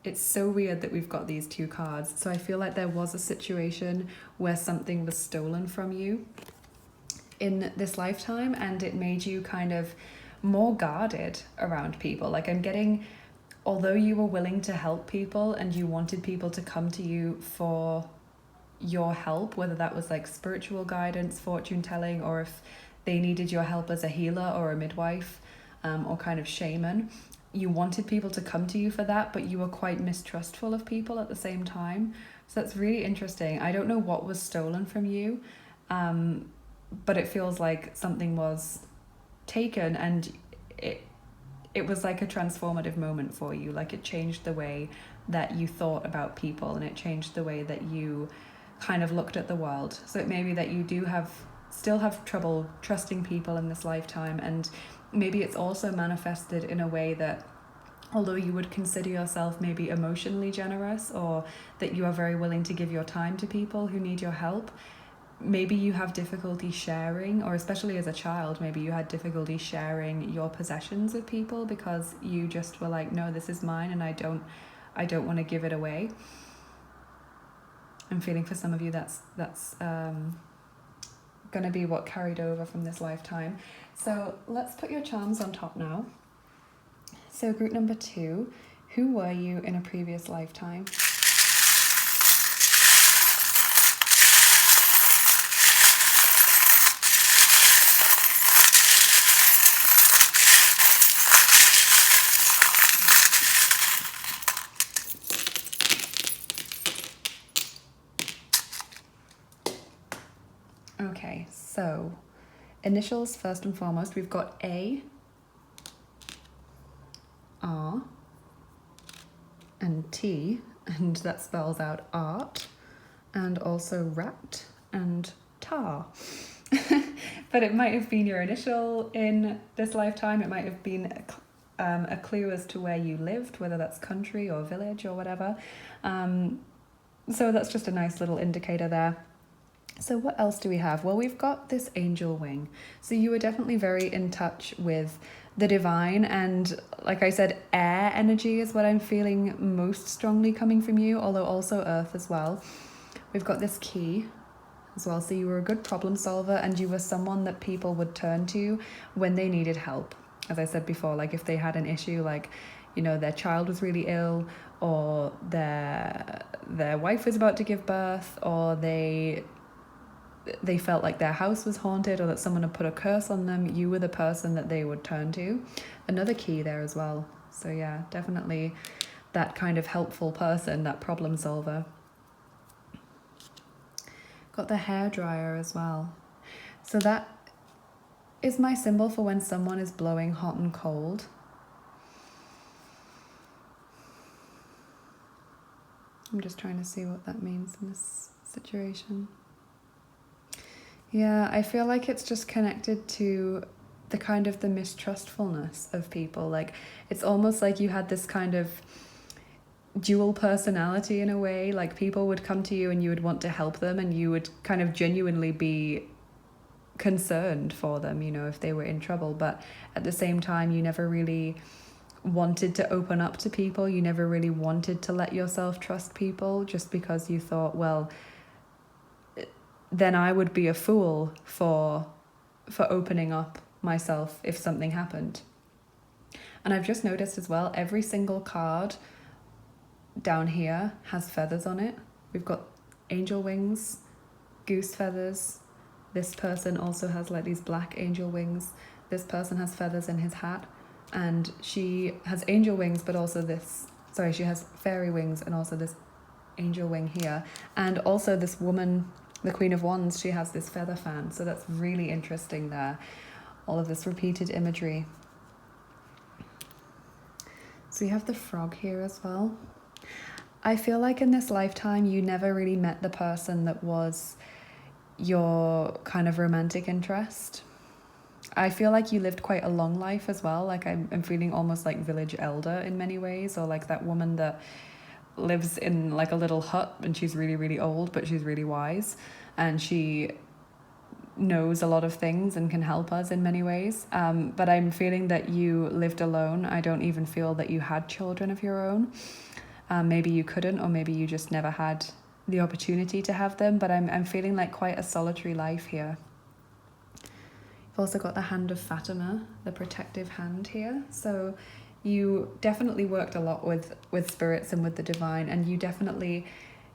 it's so weird that we've got these two cards. So I feel like there was a situation where something was stolen from you in this lifetime, and it made you kind of more guarded around people. Like I'm getting, although you were willing to help people and you wanted people to come to you for your help, whether that was like spiritual guidance, fortune telling, or if they needed your help as a healer or a midwife, or kind of shaman, you wanted people to come to you for that, but you were quite mistrustful of people at the same time. So that's really interesting. I don't know what was stolen from you, but it feels like something was taken, and it was like a transformative moment for you. Like it changed the way that you thought about people, and it changed the way that you kind of looked at the world. So it may be that you do still have trouble trusting people in this lifetime, and maybe it's also manifested in a way that, although you would consider yourself maybe emotionally generous, or that you are very willing to give your time to people who need your help, maybe you have difficulty sharing, or especially as a child, maybe you had difficulty sharing your possessions with people because you just were like, no, this is mine and I don't want to give it away. I'm feeling for some of you that's going to be what carried over from this lifetime. So let's put your charms on top now. So group number 2, who were you in a previous lifetime? Okay, so initials first and foremost, we've got A, R, and T, and that spells out art, and also rat and tar. But it might have been your initial in this lifetime. It might have been a clue as to where you lived, whether that's country or village or whatever. So that's just a nice little indicator there. So what else do we have? Well, we've got this angel wing. So you were definitely very in touch with the divine, and like I said, air energy is what I'm feeling most strongly coming from you, although also earth as well. We've got this key as well. So you were a good problem solver, and you were someone that people would turn to when they needed help. As I said before, like if they had an issue, like, you know, their child was really ill, or their wife was about to give birth, or they felt like their house was haunted, or that someone had put a curse on them, you were the person that they would turn to. Another key there as well. So yeah, definitely that kind of helpful person, that problem solver. Got the hairdryer as well. So that is my symbol for when someone is blowing hot and cold. I'm just trying to see what that means in this situation. Yeah, I feel like it's just connected to the kind of the mistrustfulness of people. Like it's almost like you had this kind of dual personality in a way. Like people would come to you and you would want to help them, and you would kind of genuinely be concerned for them, you know, if they were in trouble. But at the same time, you never really wanted to open up to people. You never really wanted to let yourself trust people, just because you thought, well, then I would be a fool for opening up myself if something happened. And I've just noticed as well, every single card down here has feathers on it. We've got angel wings, goose feathers. This person also has like these black angel wings. This person has feathers in his hat, and she has angel wings, but also she has fairy wings and also this angel wing here. And also this woman, the Queen of Wands, she has this feather fan. So that's really interesting there. All of this repeated imagery. So you have the frog here as well. I feel like in this lifetime, you never really met the person that was your kind of romantic interest. I feel like you lived quite a long life as well. Like I'm feeling almost like village elder in many ways, or like that woman that lives in like a little hut, and she's really, really old, but she's really wise, and she knows a lot of things and can help us in many ways. But I'm feeling that you lived alone. I don't even feel that you had children of your own. Maybe you couldn't, or maybe you just never had the opportunity to have them, but I'm feeling like quite a solitary life here. You've also got the hand of Fatima, the protective hand here. So you definitely worked a lot with spirits and with the divine, and you definitely,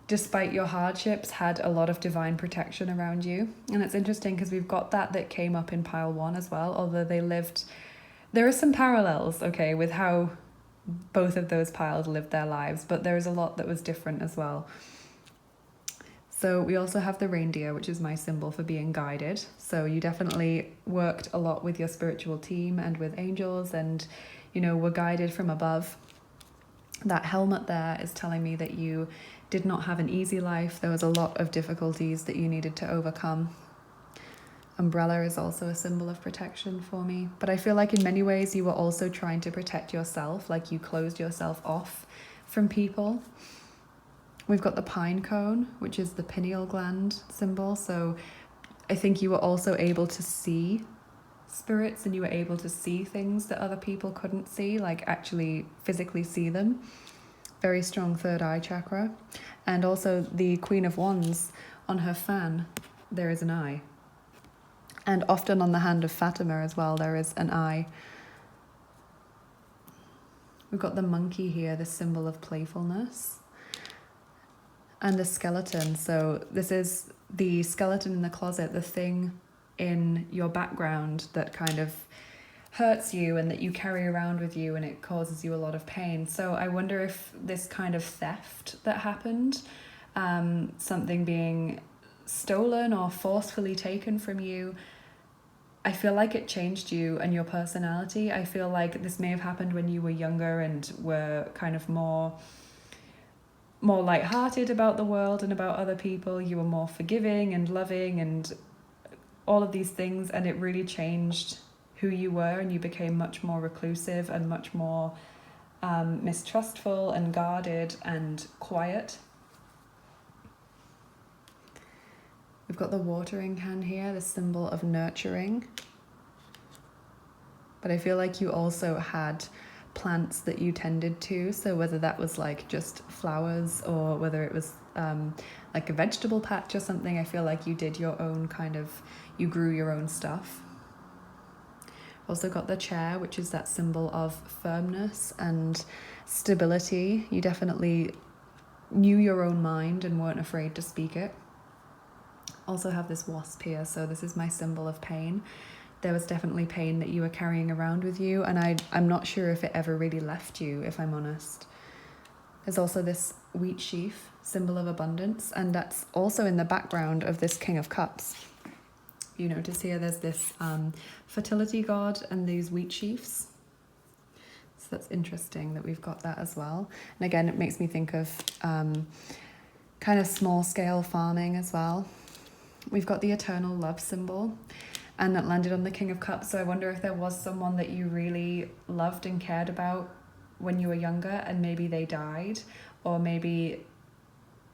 despite your hardships, had a lot of divine protection around you. And it's interesting because we've got that came up in pile 1 as well, although there are some parallels, okay, with how both of those piles lived their lives, but there is a lot that was different as well. So we also have the reindeer, which is my symbol for being guided. So you definitely worked a lot with your spiritual team and with angels, and, you know, were guided from above. That helmet there is telling me that you did not have an easy life. There was a lot of difficulties that you needed to overcome. Umbrella is also a symbol of protection for me. But I feel like in many ways you were also trying to protect yourself, like you closed yourself off from people. We've got the pine cone, which is the pineal gland symbol. So I think you were also able to see spirits, and you were able to see things that other people couldn't see, like actually physically see them. Very strong third eye chakra. And also the Queen of Wands, on her fan, there is an eye. And often on the hand of Fatima as well, there is an eye. We've got the monkey here, the symbol of playfulness. And the skeleton. So this is the skeleton in the closet, the thing in your background that kind of hurts you and that you carry around with you, and it causes you a lot of pain. So I wonder if this kind of theft that happened, something being stolen or forcefully taken from you, I feel like it changed you and your personality. I feel like this may have happened when you were younger and were kind of more lighthearted about the world and about other people. You were more forgiving and loving and all of these things, and it really changed who you were, and you became much more reclusive and much more mistrustful and guarded and quiet. We've got the watering can here, the symbol of nurturing. But I feel like you also had plants that you tended to, so whether that was like just flowers or whether it was like a vegetable patch or something, I feel like you did your own you grew your own stuff. Also got the chair, which is that symbol of firmness and stability. You definitely knew your own mind and weren't afraid to speak it. Also have this wasp here, so this is my symbol of pain. There was definitely pain that you were carrying around with you, and I'm not sure if it ever really left you, if I'm honest. There's also this wheat sheaf, symbol of abundance, and that's also in the background of this King of Cups. You notice here there's this fertility god and these wheat sheafs. So that's interesting that we've got that as well. And again, it makes me think of kind of small scale farming as well. We've got the eternal love symbol, and that landed on the King of Cups. So I wonder if there was someone that you really loved and cared about when you were younger, and maybe they died, or maybe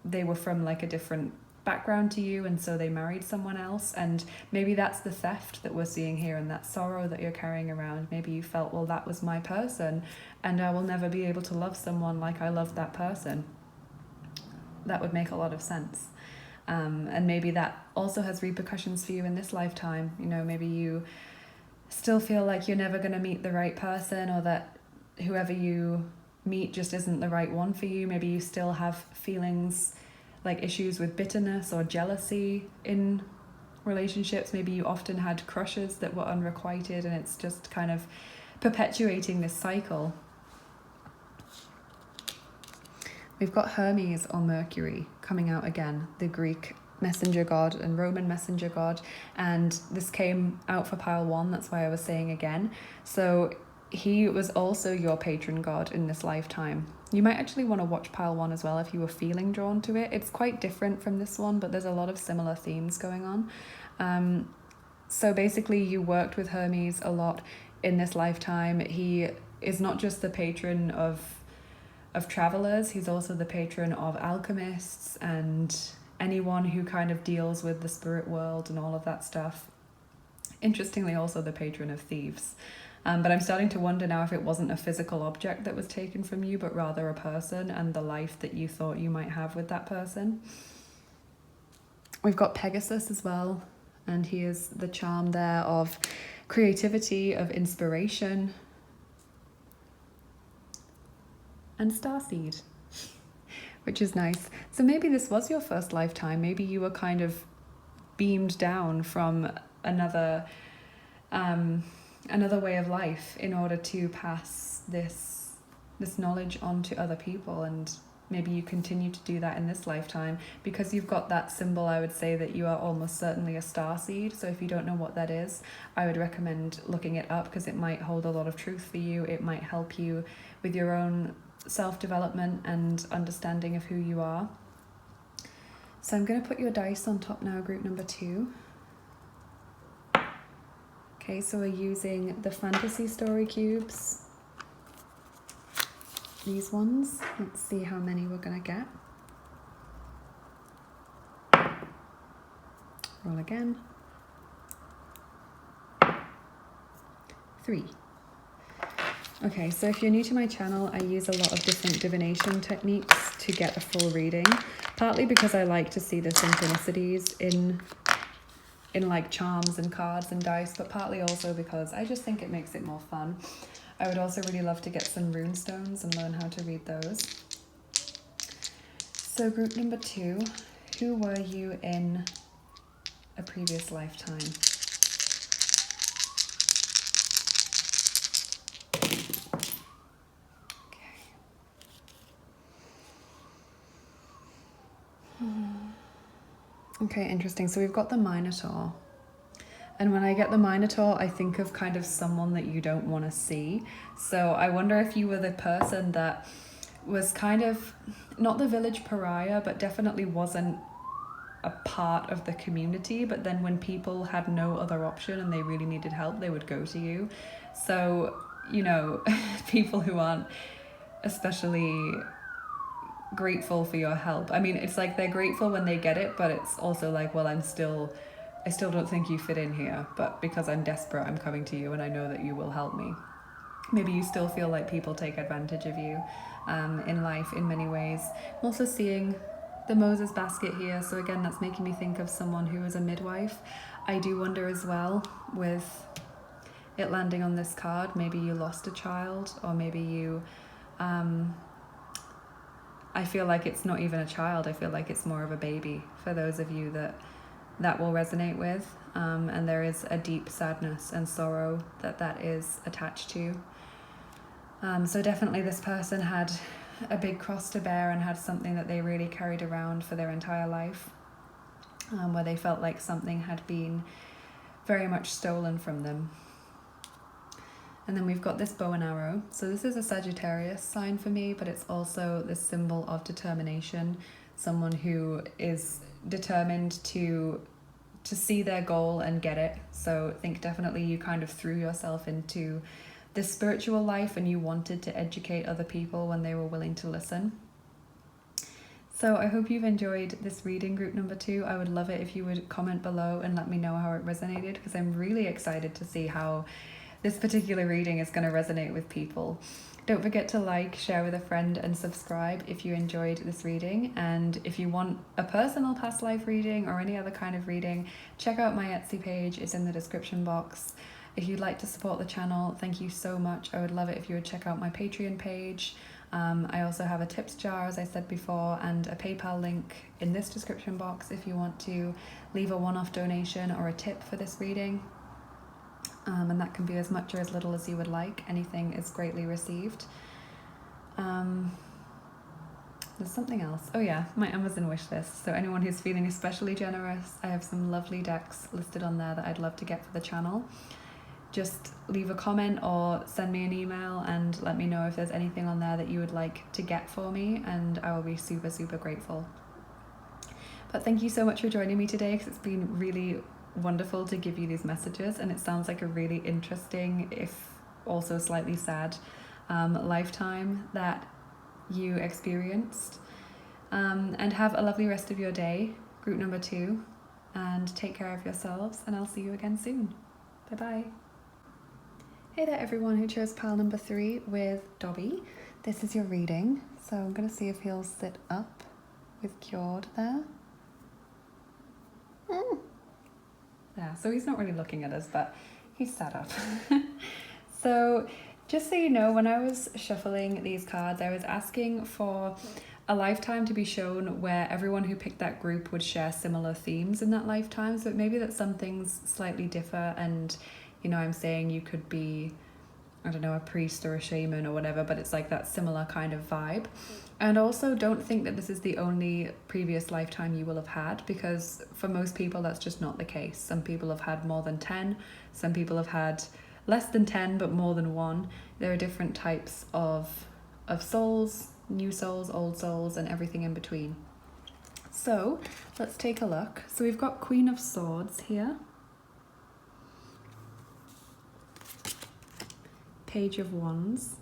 they were from like a different background to you, and so they married someone else, and maybe that's the theft that we're seeing here, and that sorrow that you're carrying around. Maybe you felt, well, that was my person, and I will never be able to love someone like I loved that person. That would make a lot of sense. And maybe that also has repercussions for you in this lifetime. You know, maybe you still feel like you're never going to meet the right person, or that whoever you meet just isn't the right one for you. Maybe you still have feelings like issues with bitterness or jealousy in relationships. Maybe you often had crushes that were unrequited, and it's just kind of perpetuating this cycle. We've got Hermes or Mercury coming out again, the Greek messenger god and Roman messenger god, and this came out for pile 1, that's why I was saying again. So he was also your patron god in this lifetime. You might actually want to watch pile 1 as well if you were feeling drawn to it. It's quite different from this one, but there's a lot of similar themes going on. So basically you worked with Hermes a lot in this lifetime. He is not just the patron of travelers, he's also the patron of alchemists and anyone who kind of deals with the spirit world and all of that stuff. Interestingly, also the patron of thieves. But I'm starting to wonder now if it wasn't a physical object that was taken from you, but rather a person and the life that you thought you might have with that person. We've got Pegasus as well, and he is the charm there of creativity, of inspiration, and starseed, which is nice. So maybe this was your first lifetime. Maybe you were kind of beamed down from another way of life in order to pass this knowledge on to other people, and maybe you continue to do that in this lifetime because you've got that symbol. I would say that you are almost certainly a starseed. So if you don't know what that is, I would recommend looking it up because it might hold a lot of truth for you. It might help you with your own self-development and understanding of who you are. So I'm going to put your dice on top now, group number 2. Okay, so we're using the fantasy story cubes. These ones. Let's see how many we're going to get. Roll again. 3. Okay, so if you're new to my channel, I use a lot of different divination techniques to get a full reading, partly because I like to see the synchronicities in like charms and cards and dice, but partly also because I just think it makes it more fun. I would also really love to get some rune stones and learn how to read those. So group number 2, who were you in a previous lifetime? Okay, interesting. So we've got the Minotaur. And when I get the Minotaur, I think of kind of someone that you don't want to see. So I wonder if you were the person that was kind of, not the village pariah, but definitely wasn't a part of the community. But then when people had no other option and they really needed help, they would go to you. So, you know, people who aren't especially grateful for your help. I mean, it's like they're grateful when they get it, but it's also like, well, I still don't think you fit in here, but because I'm desperate, I'm coming to you and I know that you will help me. Maybe you still feel like people take advantage of you in life in many ways. I'm also seeing the Moses basket here, so again, that's making me think of someone who is a midwife. I do wonder as well, with it landing on this card, maybe you lost a child, or maybe you I feel like it's not even a child. I feel like it's more of a baby for those of you that will resonate with. And there is a deep sadness and sorrow that is attached to. So definitely this person had a big cross to bear and had something that they really carried around for their entire life, where they felt like something had been very much stolen from them. And then we've got this bow and arrow. So this is a Sagittarius sign for me, but it's also this symbol of determination. Someone who is determined to see their goal and get it. So I think definitely you kind of threw yourself into this spiritual life and you wanted to educate other people when they were willing to listen. So I hope you've enjoyed this reading, group number 2. I would love it if you would comment below and let me know how it resonated, because I'm really excited to see how this particular reading is going to resonate with people. Don't forget to like, share with a friend, and subscribe if you enjoyed this reading. And if you want a personal past life reading or any other kind of reading, check out my Etsy page. It's in the description box. If you'd like to support the channel, thank you so much. I would love it if you would check out my Patreon page. I also have a tips jar, as I said before, and a PayPal link in this description box if you want to leave a one-off donation or a tip for this reading. And that can be as much or as little as you would like. Anything is greatly received. There's something else. Oh yeah, my Amazon wish list. So anyone who's feeling especially generous, I have some lovely decks listed on there that I'd love to get for the channel. Just leave a comment or send me an email and let me know if there's anything on there that you would like to get for me, and I will be super, super grateful. But thank you so much for joining me today, because it's been really wonderful to give you these messages, and it sounds like a really interesting, if also slightly sad, lifetime that you experienced. And have a lovely rest of your day, group number 2, and take care of yourselves, and I'll see you again soon. Bye bye. Hey there everyone who chose pile number 3 with Dobby. This is your reading, so I'm going to see if he'll sit up with Cured there. Yeah, so he's not really looking at us, but he's sat up. So just so you know, when I was shuffling these cards, I was asking for a lifetime to be shown where everyone who picked that group would share similar themes in that lifetime. So maybe that some things slightly differ, and you know, I'm saying you could be, I don't know, a priest or a shaman or whatever, but it's like that similar kind of vibe. And also don't think that this is the only previous lifetime you will have had, because for most people that's just not the case. Some people have had more than 10, some people have had less than 10 but more than 1. There are different types of souls, new souls, old souls, and everything in between. So let's take a look. So we've got Queen of Swords here, Page of Wands.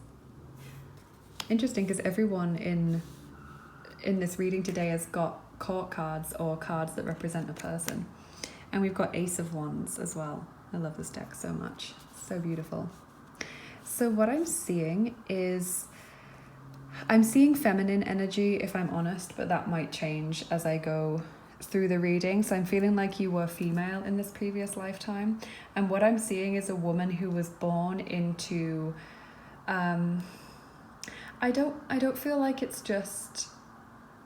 Interesting, because everyone in this reading today has got court cards or cards that represent a person. And we've got Ace of Wands as well. I love this deck so much. So beautiful. So what I'm seeing is, I'm seeing feminine energy, if I'm honest, but that might change as I go through the reading. So I'm feeling like you were female in this previous lifetime, and what I'm seeing is a woman who was born into I don't feel like it's just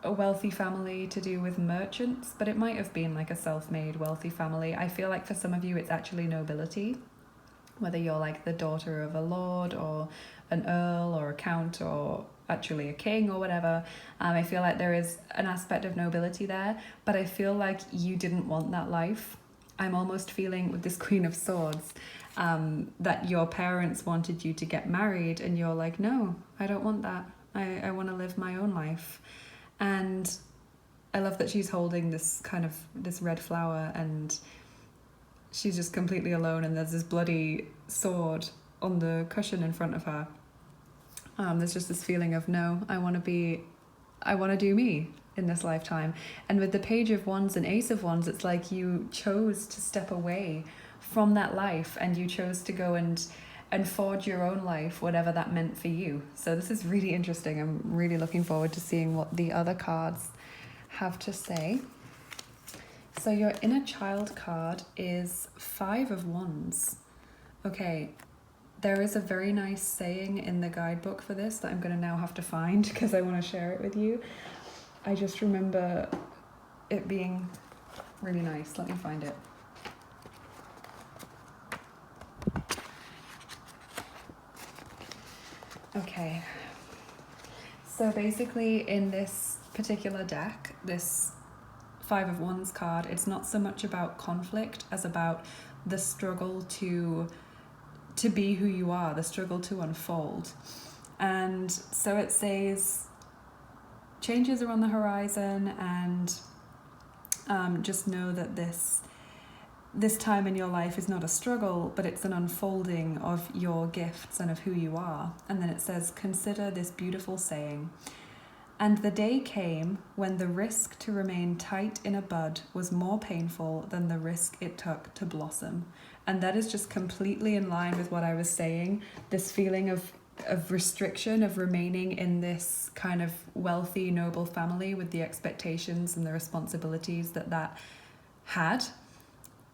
a wealthy family to do with merchants, but it might have been like a self-made wealthy family. I feel like for some of you it's actually nobility, whether you're like the daughter of a lord or an earl or a count or actually a king or whatever. I feel like there is an aspect of nobility there, but I feel like you didn't want that life. I'm almost feeling with this Queen of Swords that your parents wanted you to get married and you're like, no, I don't want that. I want to live my own life. And I love that she's holding this red flower, and she's just completely alone, and there's this bloody sword on the cushion in front of her. There's just this feeling of, no, I want to do me in this lifetime. And with the Page of Wands and Ace of Wands, it's like you chose to step away from that life and you chose to go and forge your own life, whatever that meant for you. So this is really interesting. I'm really looking forward to seeing what the other cards have to say. So your inner child card is 5 of Wands. Okay. There is a very nice saying in the guidebook for this that I'm going to now have to find because I want to share it with you. I just remember it being really nice. Let me find it. Okay. So basically in this particular deck, this 5 of Wands card, it's not so much about conflict as about the struggle to be who you are, the struggle to unfold. And so it says changes are on the horizon, and just know that this time in your life is not a struggle, but it's an unfolding of your gifts and of who you are. And then it says, consider this beautiful saying, and the day came when the risk to remain tight in a bud was more painful than the risk it took to blossom. And that is just completely in line with what I was saying, this feeling of restriction, of remaining in this kind of wealthy, noble family with the expectations and the responsibilities that had,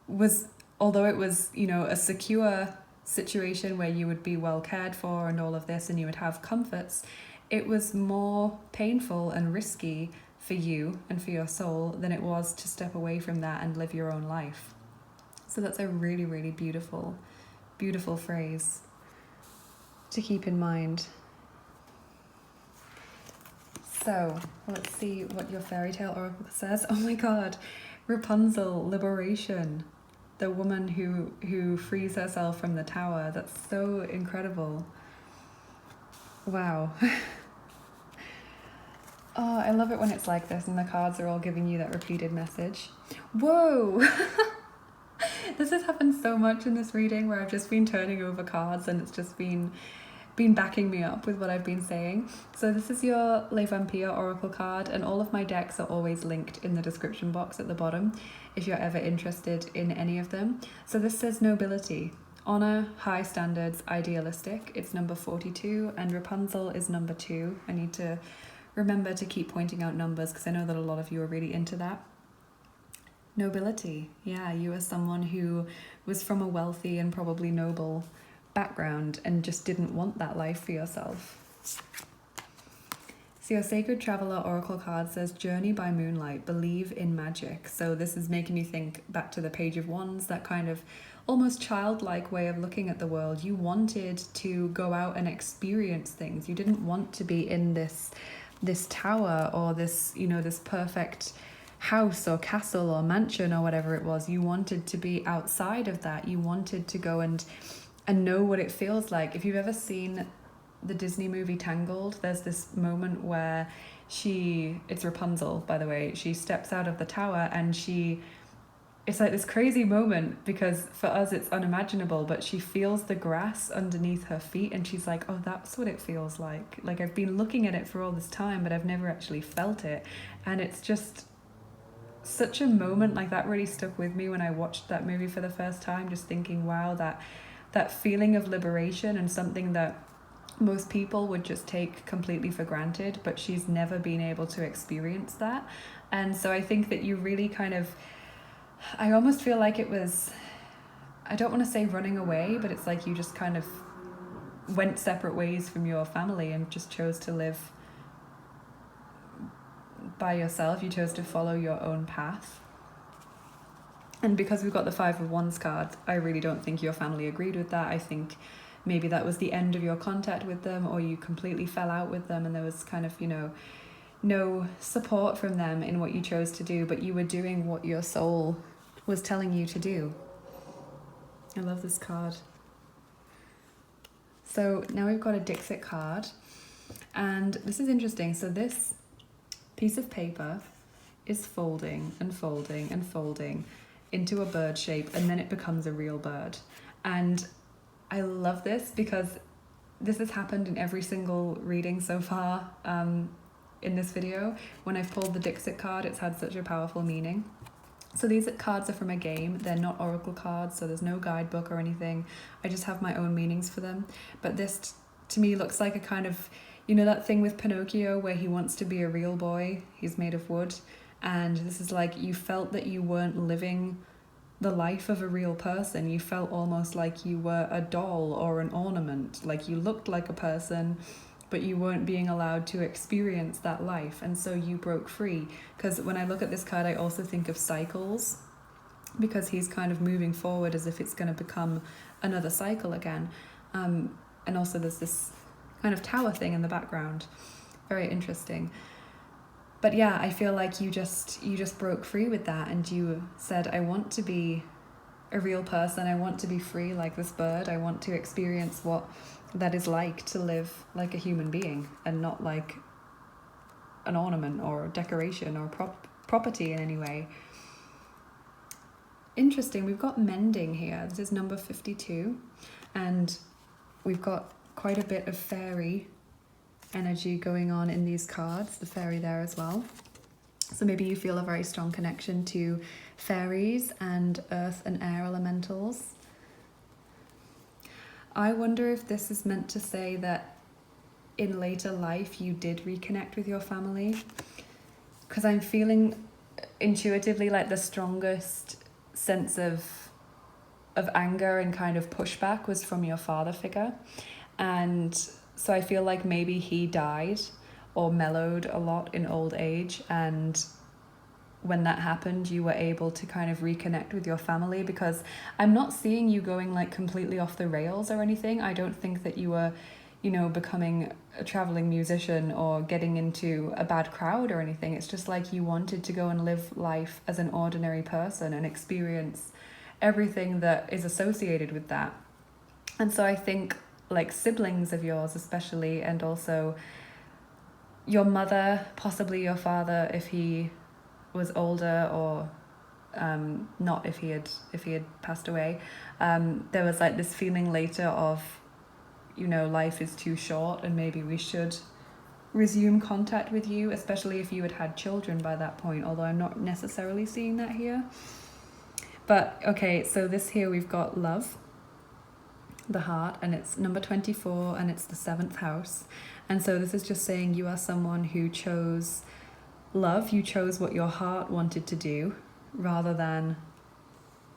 was, although it was, you know, a secure situation where you would be well cared for and all of this and you would have comforts, it was more painful and risky for you and for your soul than it was to step away from that and live your own life. So that's a really, really beautiful, beautiful phrase to keep in mind. So let's see what your Faerytale Oracle says. Oh my God, Rapunzel, liberation. The woman who frees herself from the tower. That's so incredible. Wow. Oh, I love it when it's like this and the cards are all giving you that repeated message. Whoa! This has happened so much in this reading where I've just been turning over cards and it's just been backing me up with what I've been saying. So this is your Les Vampires Oracle card, and all of my decks are always linked in the description box at the bottom if you're ever interested in any of them. So this says nobility. honor, high standards, idealistic. It's number 42, and Rapunzel is number 2. I need to remember to keep pointing out numbers because I know that a lot of you are really into that. Nobility. Yeah, you are someone who was from a wealthy and probably noble background and just didn't want that life for yourself. So your Sacred Traveler Oracle card says, journey by moonlight, believe in magic. So this is making me think back to the Page of Wands, that kind of almost childlike way of looking at the world. You wanted to go out and experience things. You didn't want to be in this tower or this, this perfect house or castle or mansion or whatever it was. You wanted to be outside of that. You wanted to go and know what it feels like. If you've ever seen the Disney movie Tangled, there's this moment where it's Rapunzel, by the way, she steps out of the tower and it's like this crazy moment because for us it's unimaginable, but she feels the grass underneath her feet and she's like, oh, that's what it feels like. Like, I've been looking at it for all this time, but I've never actually felt it. And it's just such a moment. Like, that really stuck with me when I watched that movie for the first time, just thinking, wow, that feeling of liberation and something that most people would just take completely for granted, but she's never been able to experience that. And so I think that you really I almost feel like it was, I don't want to say running away, but it's like you just kind of went separate ways from your family and just chose to live by yourself. You chose to follow your own path. And because we've got the Five of Wands card, I really don't think your family agreed with that. I think maybe that was the end of your contact with them, or you completely fell out with them and there was kind of, no support from them in what you chose to do, but you were doing what your soul was telling you to do. I love this card. So now we've got a Dixit card, and this is interesting. So this piece of paper is folding and folding and folding into a bird shape, and then it becomes a real bird. And I love this because this has happened in every single reading so far in this video. When I've pulled the Dixit card, it's had such a powerful meaning. So these cards are from a game. They're not oracle cards, so there's no guidebook or anything. I just have my own meanings for them. But this to me looks like a kind of, that thing with Pinocchio where he wants to be a real boy. He's made of wood. And this is like, you felt that you weren't living the life of a real person. You felt almost like you were a doll or an ornament. Like, you looked like a person, but you weren't being allowed to experience that life. And so you broke free. Because when I look at this card, I also think of cycles, because he's kind of moving forward as if it's going to become another cycle again. And also there's this kind of tower thing in the background. Very interesting. But yeah, I feel like you just broke free with that, and you said, I want to be a real person. I want to be free like this bird. I want to experience what that is like to live like a human being and not like an ornament or a decoration or property in any way. Interesting. We've got mending here. This is number 52, and we've got quite a bit of fairy energy going on in these cards, the fairy there as well. So maybe you feel a very strong connection to fairies and earth and air elementals. I wonder if this is meant to say that in later life you did reconnect with your family, because I'm feeling intuitively like the strongest sense of anger and kind of pushback was from your father figure. And so I feel like maybe he died or mellowed a lot in old age, and when that happened you were able to kind of reconnect with your family, because I'm not seeing you going like completely off the rails or anything. I don't think that you were, becoming a traveling musician or getting into a bad crowd or anything. It's just like you wanted to go and live life as an ordinary person and experience everything that is associated with that. And so I think like siblings of yours especially, and also your mother, possibly your father if he was older, or not if he had passed away, there was like this feeling later of, life is too short and maybe we should resume contact with you, especially if you had children by that point, although I'm not necessarily seeing that here. But okay, so this here we've got love. the heart, and it's number 24, and it's the 7th house. And so this is just saying you are someone who chose love. You chose what your heart wanted to do rather than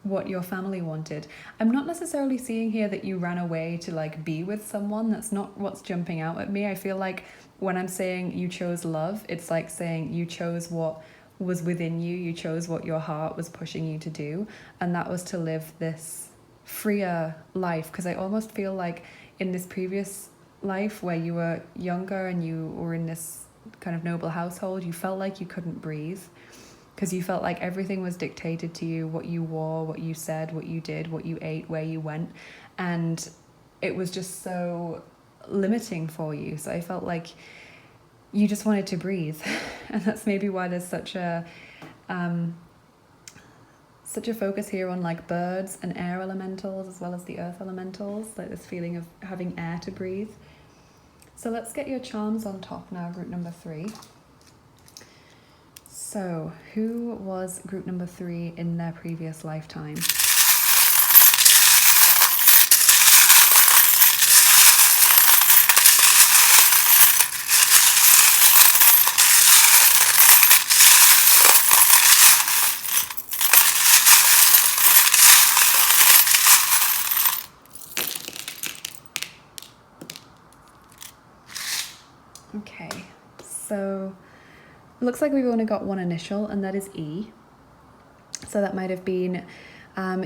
what your family wanted. I'm not necessarily seeing here that you ran away to like be with someone. That's not what's jumping out at me. I feel like when I'm saying you chose love, it's like saying you chose what was within you. You chose what your heart was pushing you to do, and that was to live this freer life. Because I almost feel like in this previous life where you were younger and you were in this kind of noble household, you felt like you couldn't breathe, because you felt like everything was dictated to you, what you wore, what you said, what you did, what you ate, where you went. And it was just so limiting for you. So I felt like you just wanted to breathe. And that's maybe why there's such a focus here on like birds and air elementals as well as the earth elementals, like this feeling of having air to breathe. So let's get your charms on top now, group number 3. So, who was group number 3 in their previous lifetime? Okay, so it looks like we've only got one initial, and that is E. So that might have been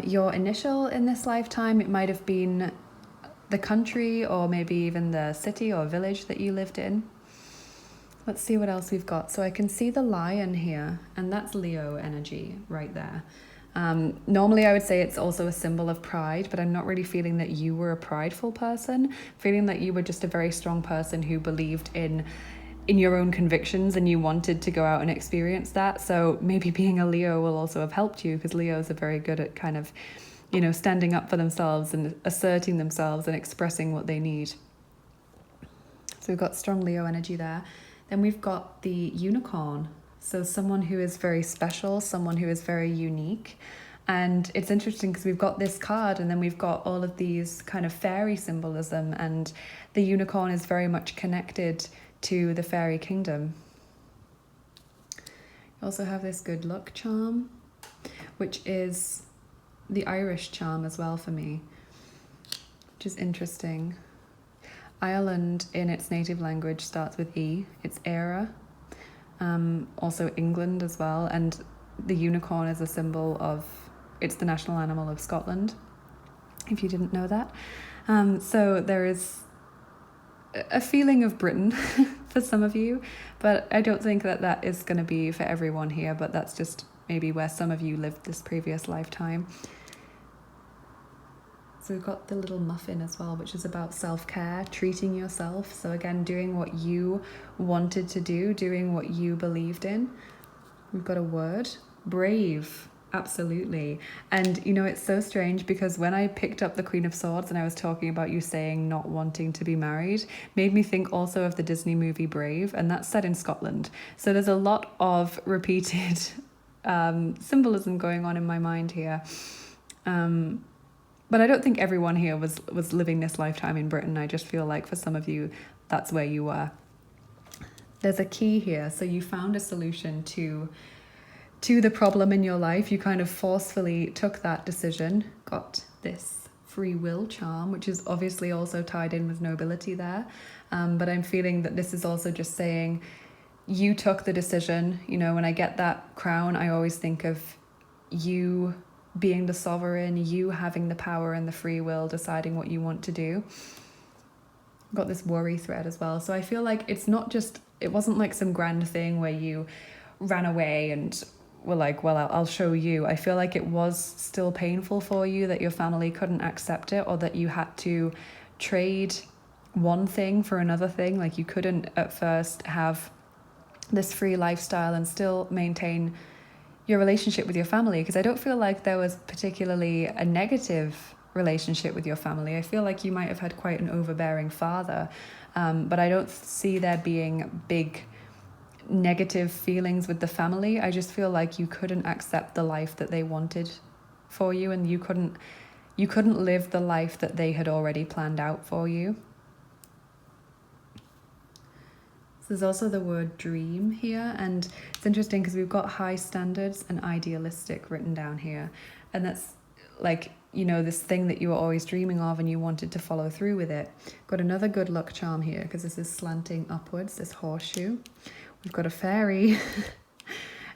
your initial in this lifetime. It might have been the country, or maybe even the city or village that you lived in. Let's see what else we've got. So I can see the lion here, and that's Leo energy right there. Normally I would say it's also a symbol of pride, but I'm not really feeling that you were a prideful person. Feeling that you were just a very strong person who believed in your own convictions, and you wanted to go out and experience that. So maybe being a Leo will also have helped you, because Leos are very good at kind of, you know, standing up for themselves and asserting themselves and expressing what they need. So we've got strong Leo energy there. Then we've got the unicorn. So someone who is very special, someone who is very unique. And it's interesting because we've got this card, and then we've got all of these kind of fairy symbolism, and the unicorn is very much connected to the fairy kingdom. You also have this good luck charm, which is the Irish charm as well for me, which is interesting. Ireland in its native language starts with E. It's Era. Also England as well. And the unicorn is a symbol of, it's the national animal of Scotland, if you didn't know that. So there is a feeling of Britain for some of you, but I don't think that that is going to be for everyone here, but that's just maybe where some of you lived this previous lifetime. So we've got the little muffin as well, which is about self-care, treating yourself. So again, doing what you wanted to do, doing what you believed in. We've got a word, brave. Absolutely. And you know, it's so strange because when I picked up the Queen of Swords and I was talking about you saying not wanting to be married, made me think also of the Disney movie Brave, and that's set in Scotland. So there's a lot of repeated symbolism going on in my mind here. But I don't think everyone here was living this lifetime in Britain. I just feel like for some of you, that's where you were. There's a key here. So you found a solution to the problem in your life. You kind of forcefully took that decision, got this free will charm, which is obviously also tied in with nobility there. But I'm feeling that this is also just saying you took the decision. You know, when I get that crown, I always think of you being the sovereign, you having the power and the free will, deciding what you want to do. Got this worry thread as well. So I feel like it's not just, it wasn't like some grand thing where you ran away and were like, well, I'll show you. I feel like it was still painful for you that your family couldn't accept it, or that you had to trade one thing for another thing. Like you couldn't at first have this free lifestyle and still maintain your relationship with your family, because I don't feel like there was particularly a negative relationship with your family. I feel like you might have had quite an overbearing father, but I don't see there being big negative feelings with the family. I just feel like you couldn't accept the life that they wanted for you, and you couldn't you couldn't live the life that they had already planned out for you. So there's also the word dream here, and it's interesting because we've got high standards and idealistic written down here, and that's like, you know, this thing that you were always dreaming of and you wanted to follow through with it. Got another good luck charm here because this is slanting upwards, this horseshoe. We've got a fairy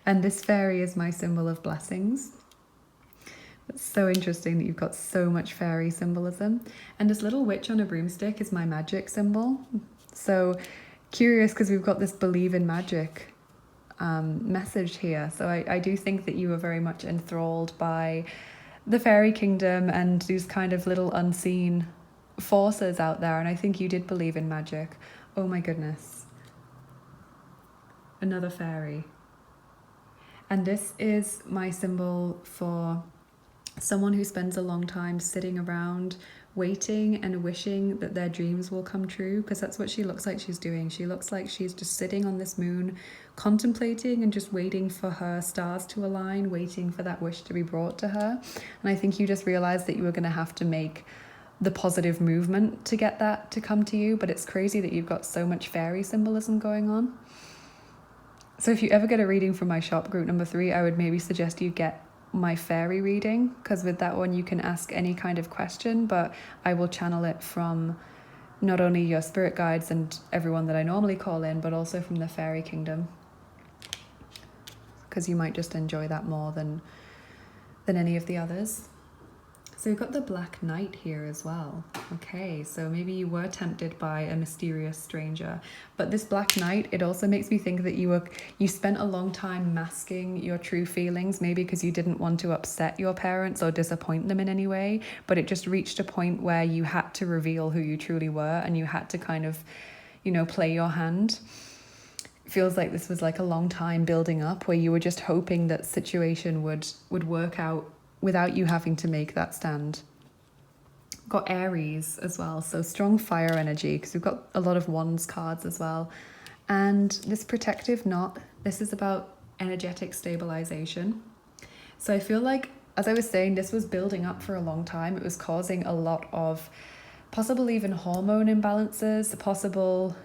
and this fairy is my symbol of blessings. It's so interesting that you've got so much fairy symbolism. And this little witch on a broomstick is my magic symbol. So curious because we've got this believe in magic message here. So I do think that you were very much enthralled by the fairy kingdom and these kind of little unseen forces out there. And I think you did believe in magic. Oh my goodness. Another fairy. And this is my symbol for someone who spends a long time sitting around waiting and wishing that their dreams will come true, because that's what she looks like she's doing. She looks like she's just sitting on this moon, contemplating and just waiting for her stars to align, waiting for that wish to be brought to her. And I think you just realized that you were going to have to make the positive movement to get that to come to you. But it's crazy that you've got so much fairy symbolism going on. So if you ever get a reading from my shop, group number 3, I would maybe suggest you get my fairy reading, because with that one you can ask any kind of question, but I will channel it from not only your spirit guides and everyone that I normally call in, but also from the fairy kingdom, because you might just enjoy that more than any of the others. So we've got the Black Knight here as well. Okay, so maybe you were tempted by a mysterious stranger, but this Black Knight, it also makes me think that you spent a long time masking your true feelings, maybe because you didn't want to upset your parents or disappoint them in any way, but it just reached a point where you had to reveal who you truly were and you had to kind of, you know, play your hand. It feels like this was like a long time building up where you were just hoping that situation would work out without you having to make that stand. Got Aries as well, so strong fire energy, because we've got a lot of wands cards as well. And this protective knot, this is about energetic stabilization. So I feel like, as I was saying, this was building up for a long time. It was causing a lot of possible even hormone imbalances, possible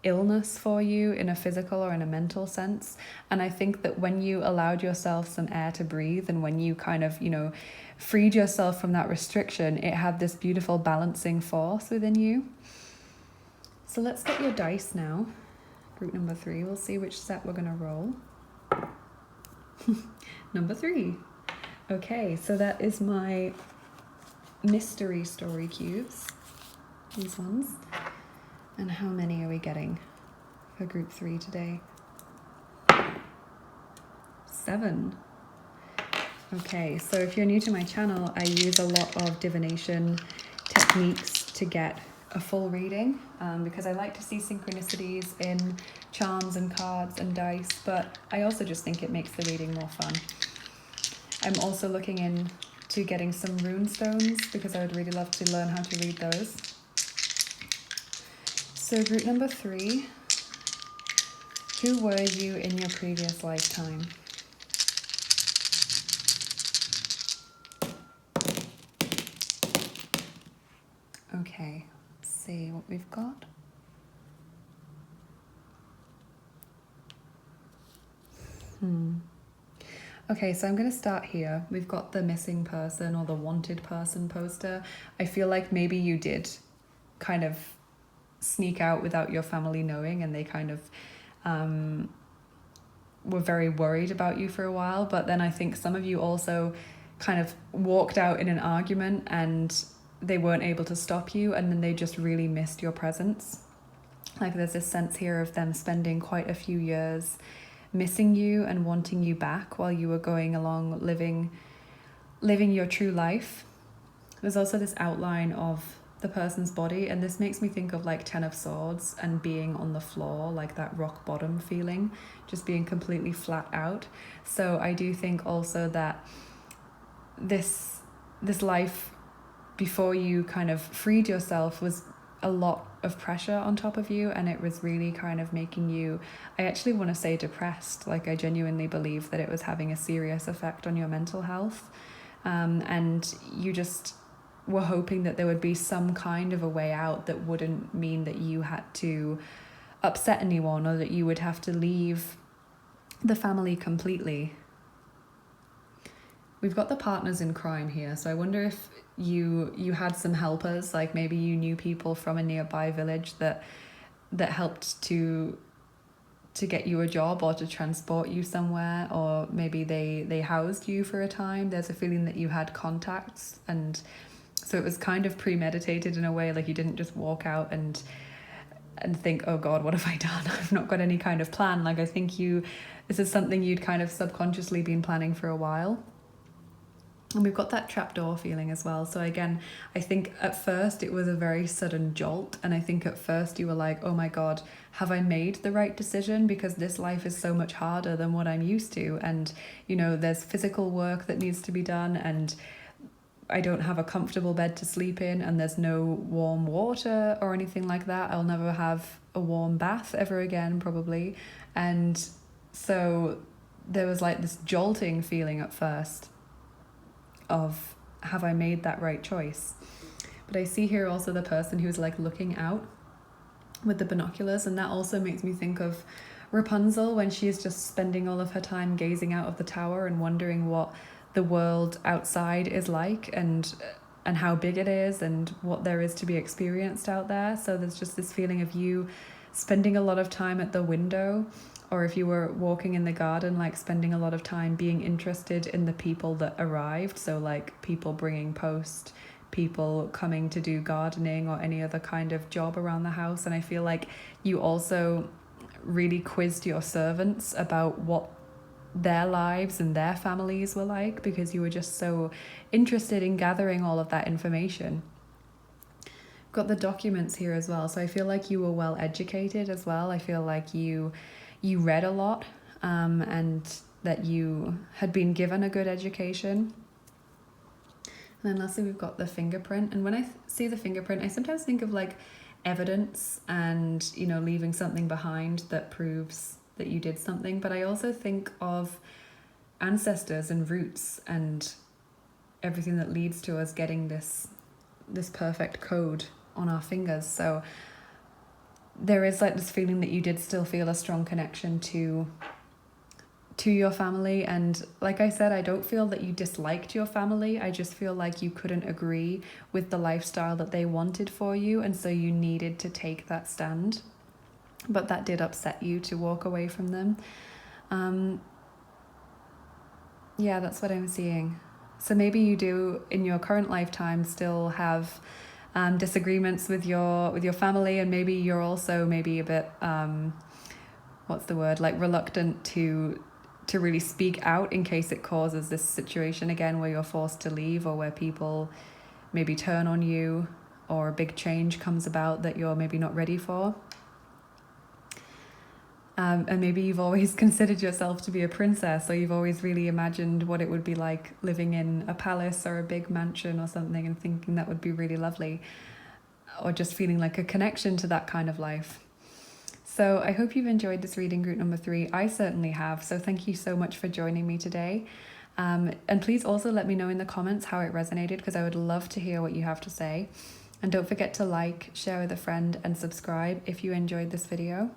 illness for you in a physical or in a mental sense. And I think that when you allowed yourself some air to breathe and when you kind of, you know, freed yourself from that restriction, it had this beautiful balancing force within you. So let's get your dice now. Group number 3, we'll see which set we're going to roll. Number 3. Okay, so that is my mystery story cubes, these ones. And how many are we getting for group 3 today? 7. Okay, so if you're new to my channel, I use a lot of divination techniques to get a full reading, because I like to see synchronicities in charms and cards and dice, but I also just think it makes the reading more fun. I'm also looking into getting some rune stones because I would really love to learn how to read those. So group number 3, who were you in your previous lifetime? Okay, let's see what we've got. Okay, so I'm going to start here. We've got the missing person or the wanted person poster. I feel like maybe you did kind of sneak out without your family knowing, and they kind of were very worried about you for a while. But then I think some of you also kind of walked out in an argument and they weren't able to stop you, and then they just really missed your presence. Like there's this sense here of them spending quite a few years missing you and wanting you back while you were going along living your true life. There's also this outline of the person's body, and this makes me think of like 10 of Swords and being on the floor, like that rock bottom feeling, just being completely flat out. So I do think also that this life before you kind of freed yourself was a lot of pressure on top of you, and it was really kind of making you, I actually want to say depressed. Like I genuinely believe that it was having a serious effect on your mental health, and you just were hoping that there would be some kind of a way out that wouldn't mean that you had to upset anyone or that you would have to leave the family completely. We've got the partners in crime here, so I wonder if you had some helpers, like maybe you knew people from a nearby village that helped to get you a job or to transport you somewhere, or maybe they housed you for a time. There's a feeling that you had contacts, and so it was kind of premeditated in a way, like you didn't just walk out and think, oh God, what have I done? I've not got any kind of plan. Like I think this is something you'd kind of subconsciously been planning for a while. And we've got that trapdoor feeling as well. So again, I think at first it was a very sudden jolt. And I think at first you were like, oh my God, have I made the right decision? Because this life is so much harder than what I'm used to. And, you know, there's physical work that needs to be done, and I don't have a comfortable bed to sleep in, and there's no warm water or anything like that. I'll never have a warm bath ever again, probably. And so there was like this jolting feeling at first of, have I made that right choice? But I see here also the person who's like looking out with the binoculars, and that also makes me think of Rapunzel when she is just spending all of her time gazing out of the tower and wondering what the world outside is like, and how big it is, and what there is to be experienced out there. So there's just this feeling of you spending a lot of time at the window, or if you were walking in the garden, like spending a lot of time being interested in the people that arrived. So like people bringing post, people coming to do gardening or any other kind of job around the house. And I feel like you also really quizzed your servants about what their lives and their families were like, because you were just so interested in gathering all of that information. Got the documents here as well, so I feel like you were well educated as well. I feel like you read a lot, and that you had been given a good education. And then lastly, we've got the fingerprint. And when I see the fingerprint, I sometimes think of like evidence and, you know, leaving something behind that proves that you did something. But I also think of ancestors and roots and everything that leads to us getting this perfect code on our fingers. So there is like this feeling that you did still feel a strong connection to your family. And like I said, I don't feel that you disliked your family. I just feel like you couldn't agree with the lifestyle that they wanted for you, and so you needed to take that stand. But that did upset you to walk away from them. Yeah, that's what I'm seeing. So maybe you do in your current lifetime still have disagreements with your family, and maybe you're also maybe a bit like reluctant to really speak out in case it causes this situation again where you're forced to leave, or where people maybe turn on you, or a big change comes about that you're maybe not ready for. And maybe you've always considered yourself to be a princess, or you've always really imagined what it would be like living in a palace or a big mansion or something, and thinking that would be really lovely, or just feeling like a connection to that kind of life. So I hope you've enjoyed this reading, group number 3. I certainly have. So thank you so much for joining me today. And please also let me know in the comments how it resonated, because I would love to hear what you have to say. And don't forget to like, share with a friend, and subscribe if you enjoyed this video.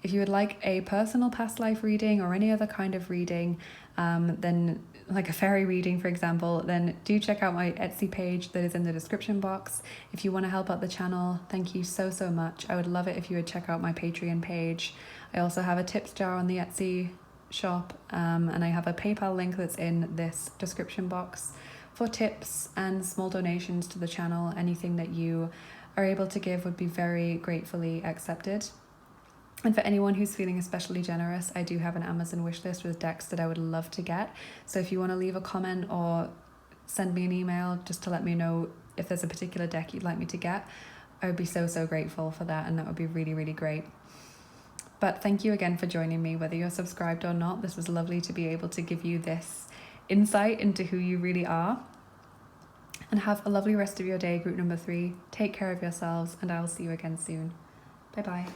If you would like a personal past life reading or any other kind of reading, then like a fairy reading, for example, then do check out my Etsy page that is in the description box. If you want to help out the channel, thank you so much. I would love it if you would check out my Patreon page. I also have a tips jar on the Etsy shop, and I have a PayPal link that's in this description box for tips and small donations to the channel. Anything that you are able to give would be very gratefully accepted. And for anyone who's feeling especially generous, I do have an Amazon wishlist with decks that I would love to get. So if you want to leave a comment or send me an email just to let me know if there's a particular deck you'd like me to get, I would be so grateful for that, and that would be really great. But thank you again for joining me, whether you're subscribed or not. This was lovely to be able to give you this insight into who you really are. And have a lovely rest of your day, group number 3. Take care of yourselves, and I will see you again soon. Bye bye.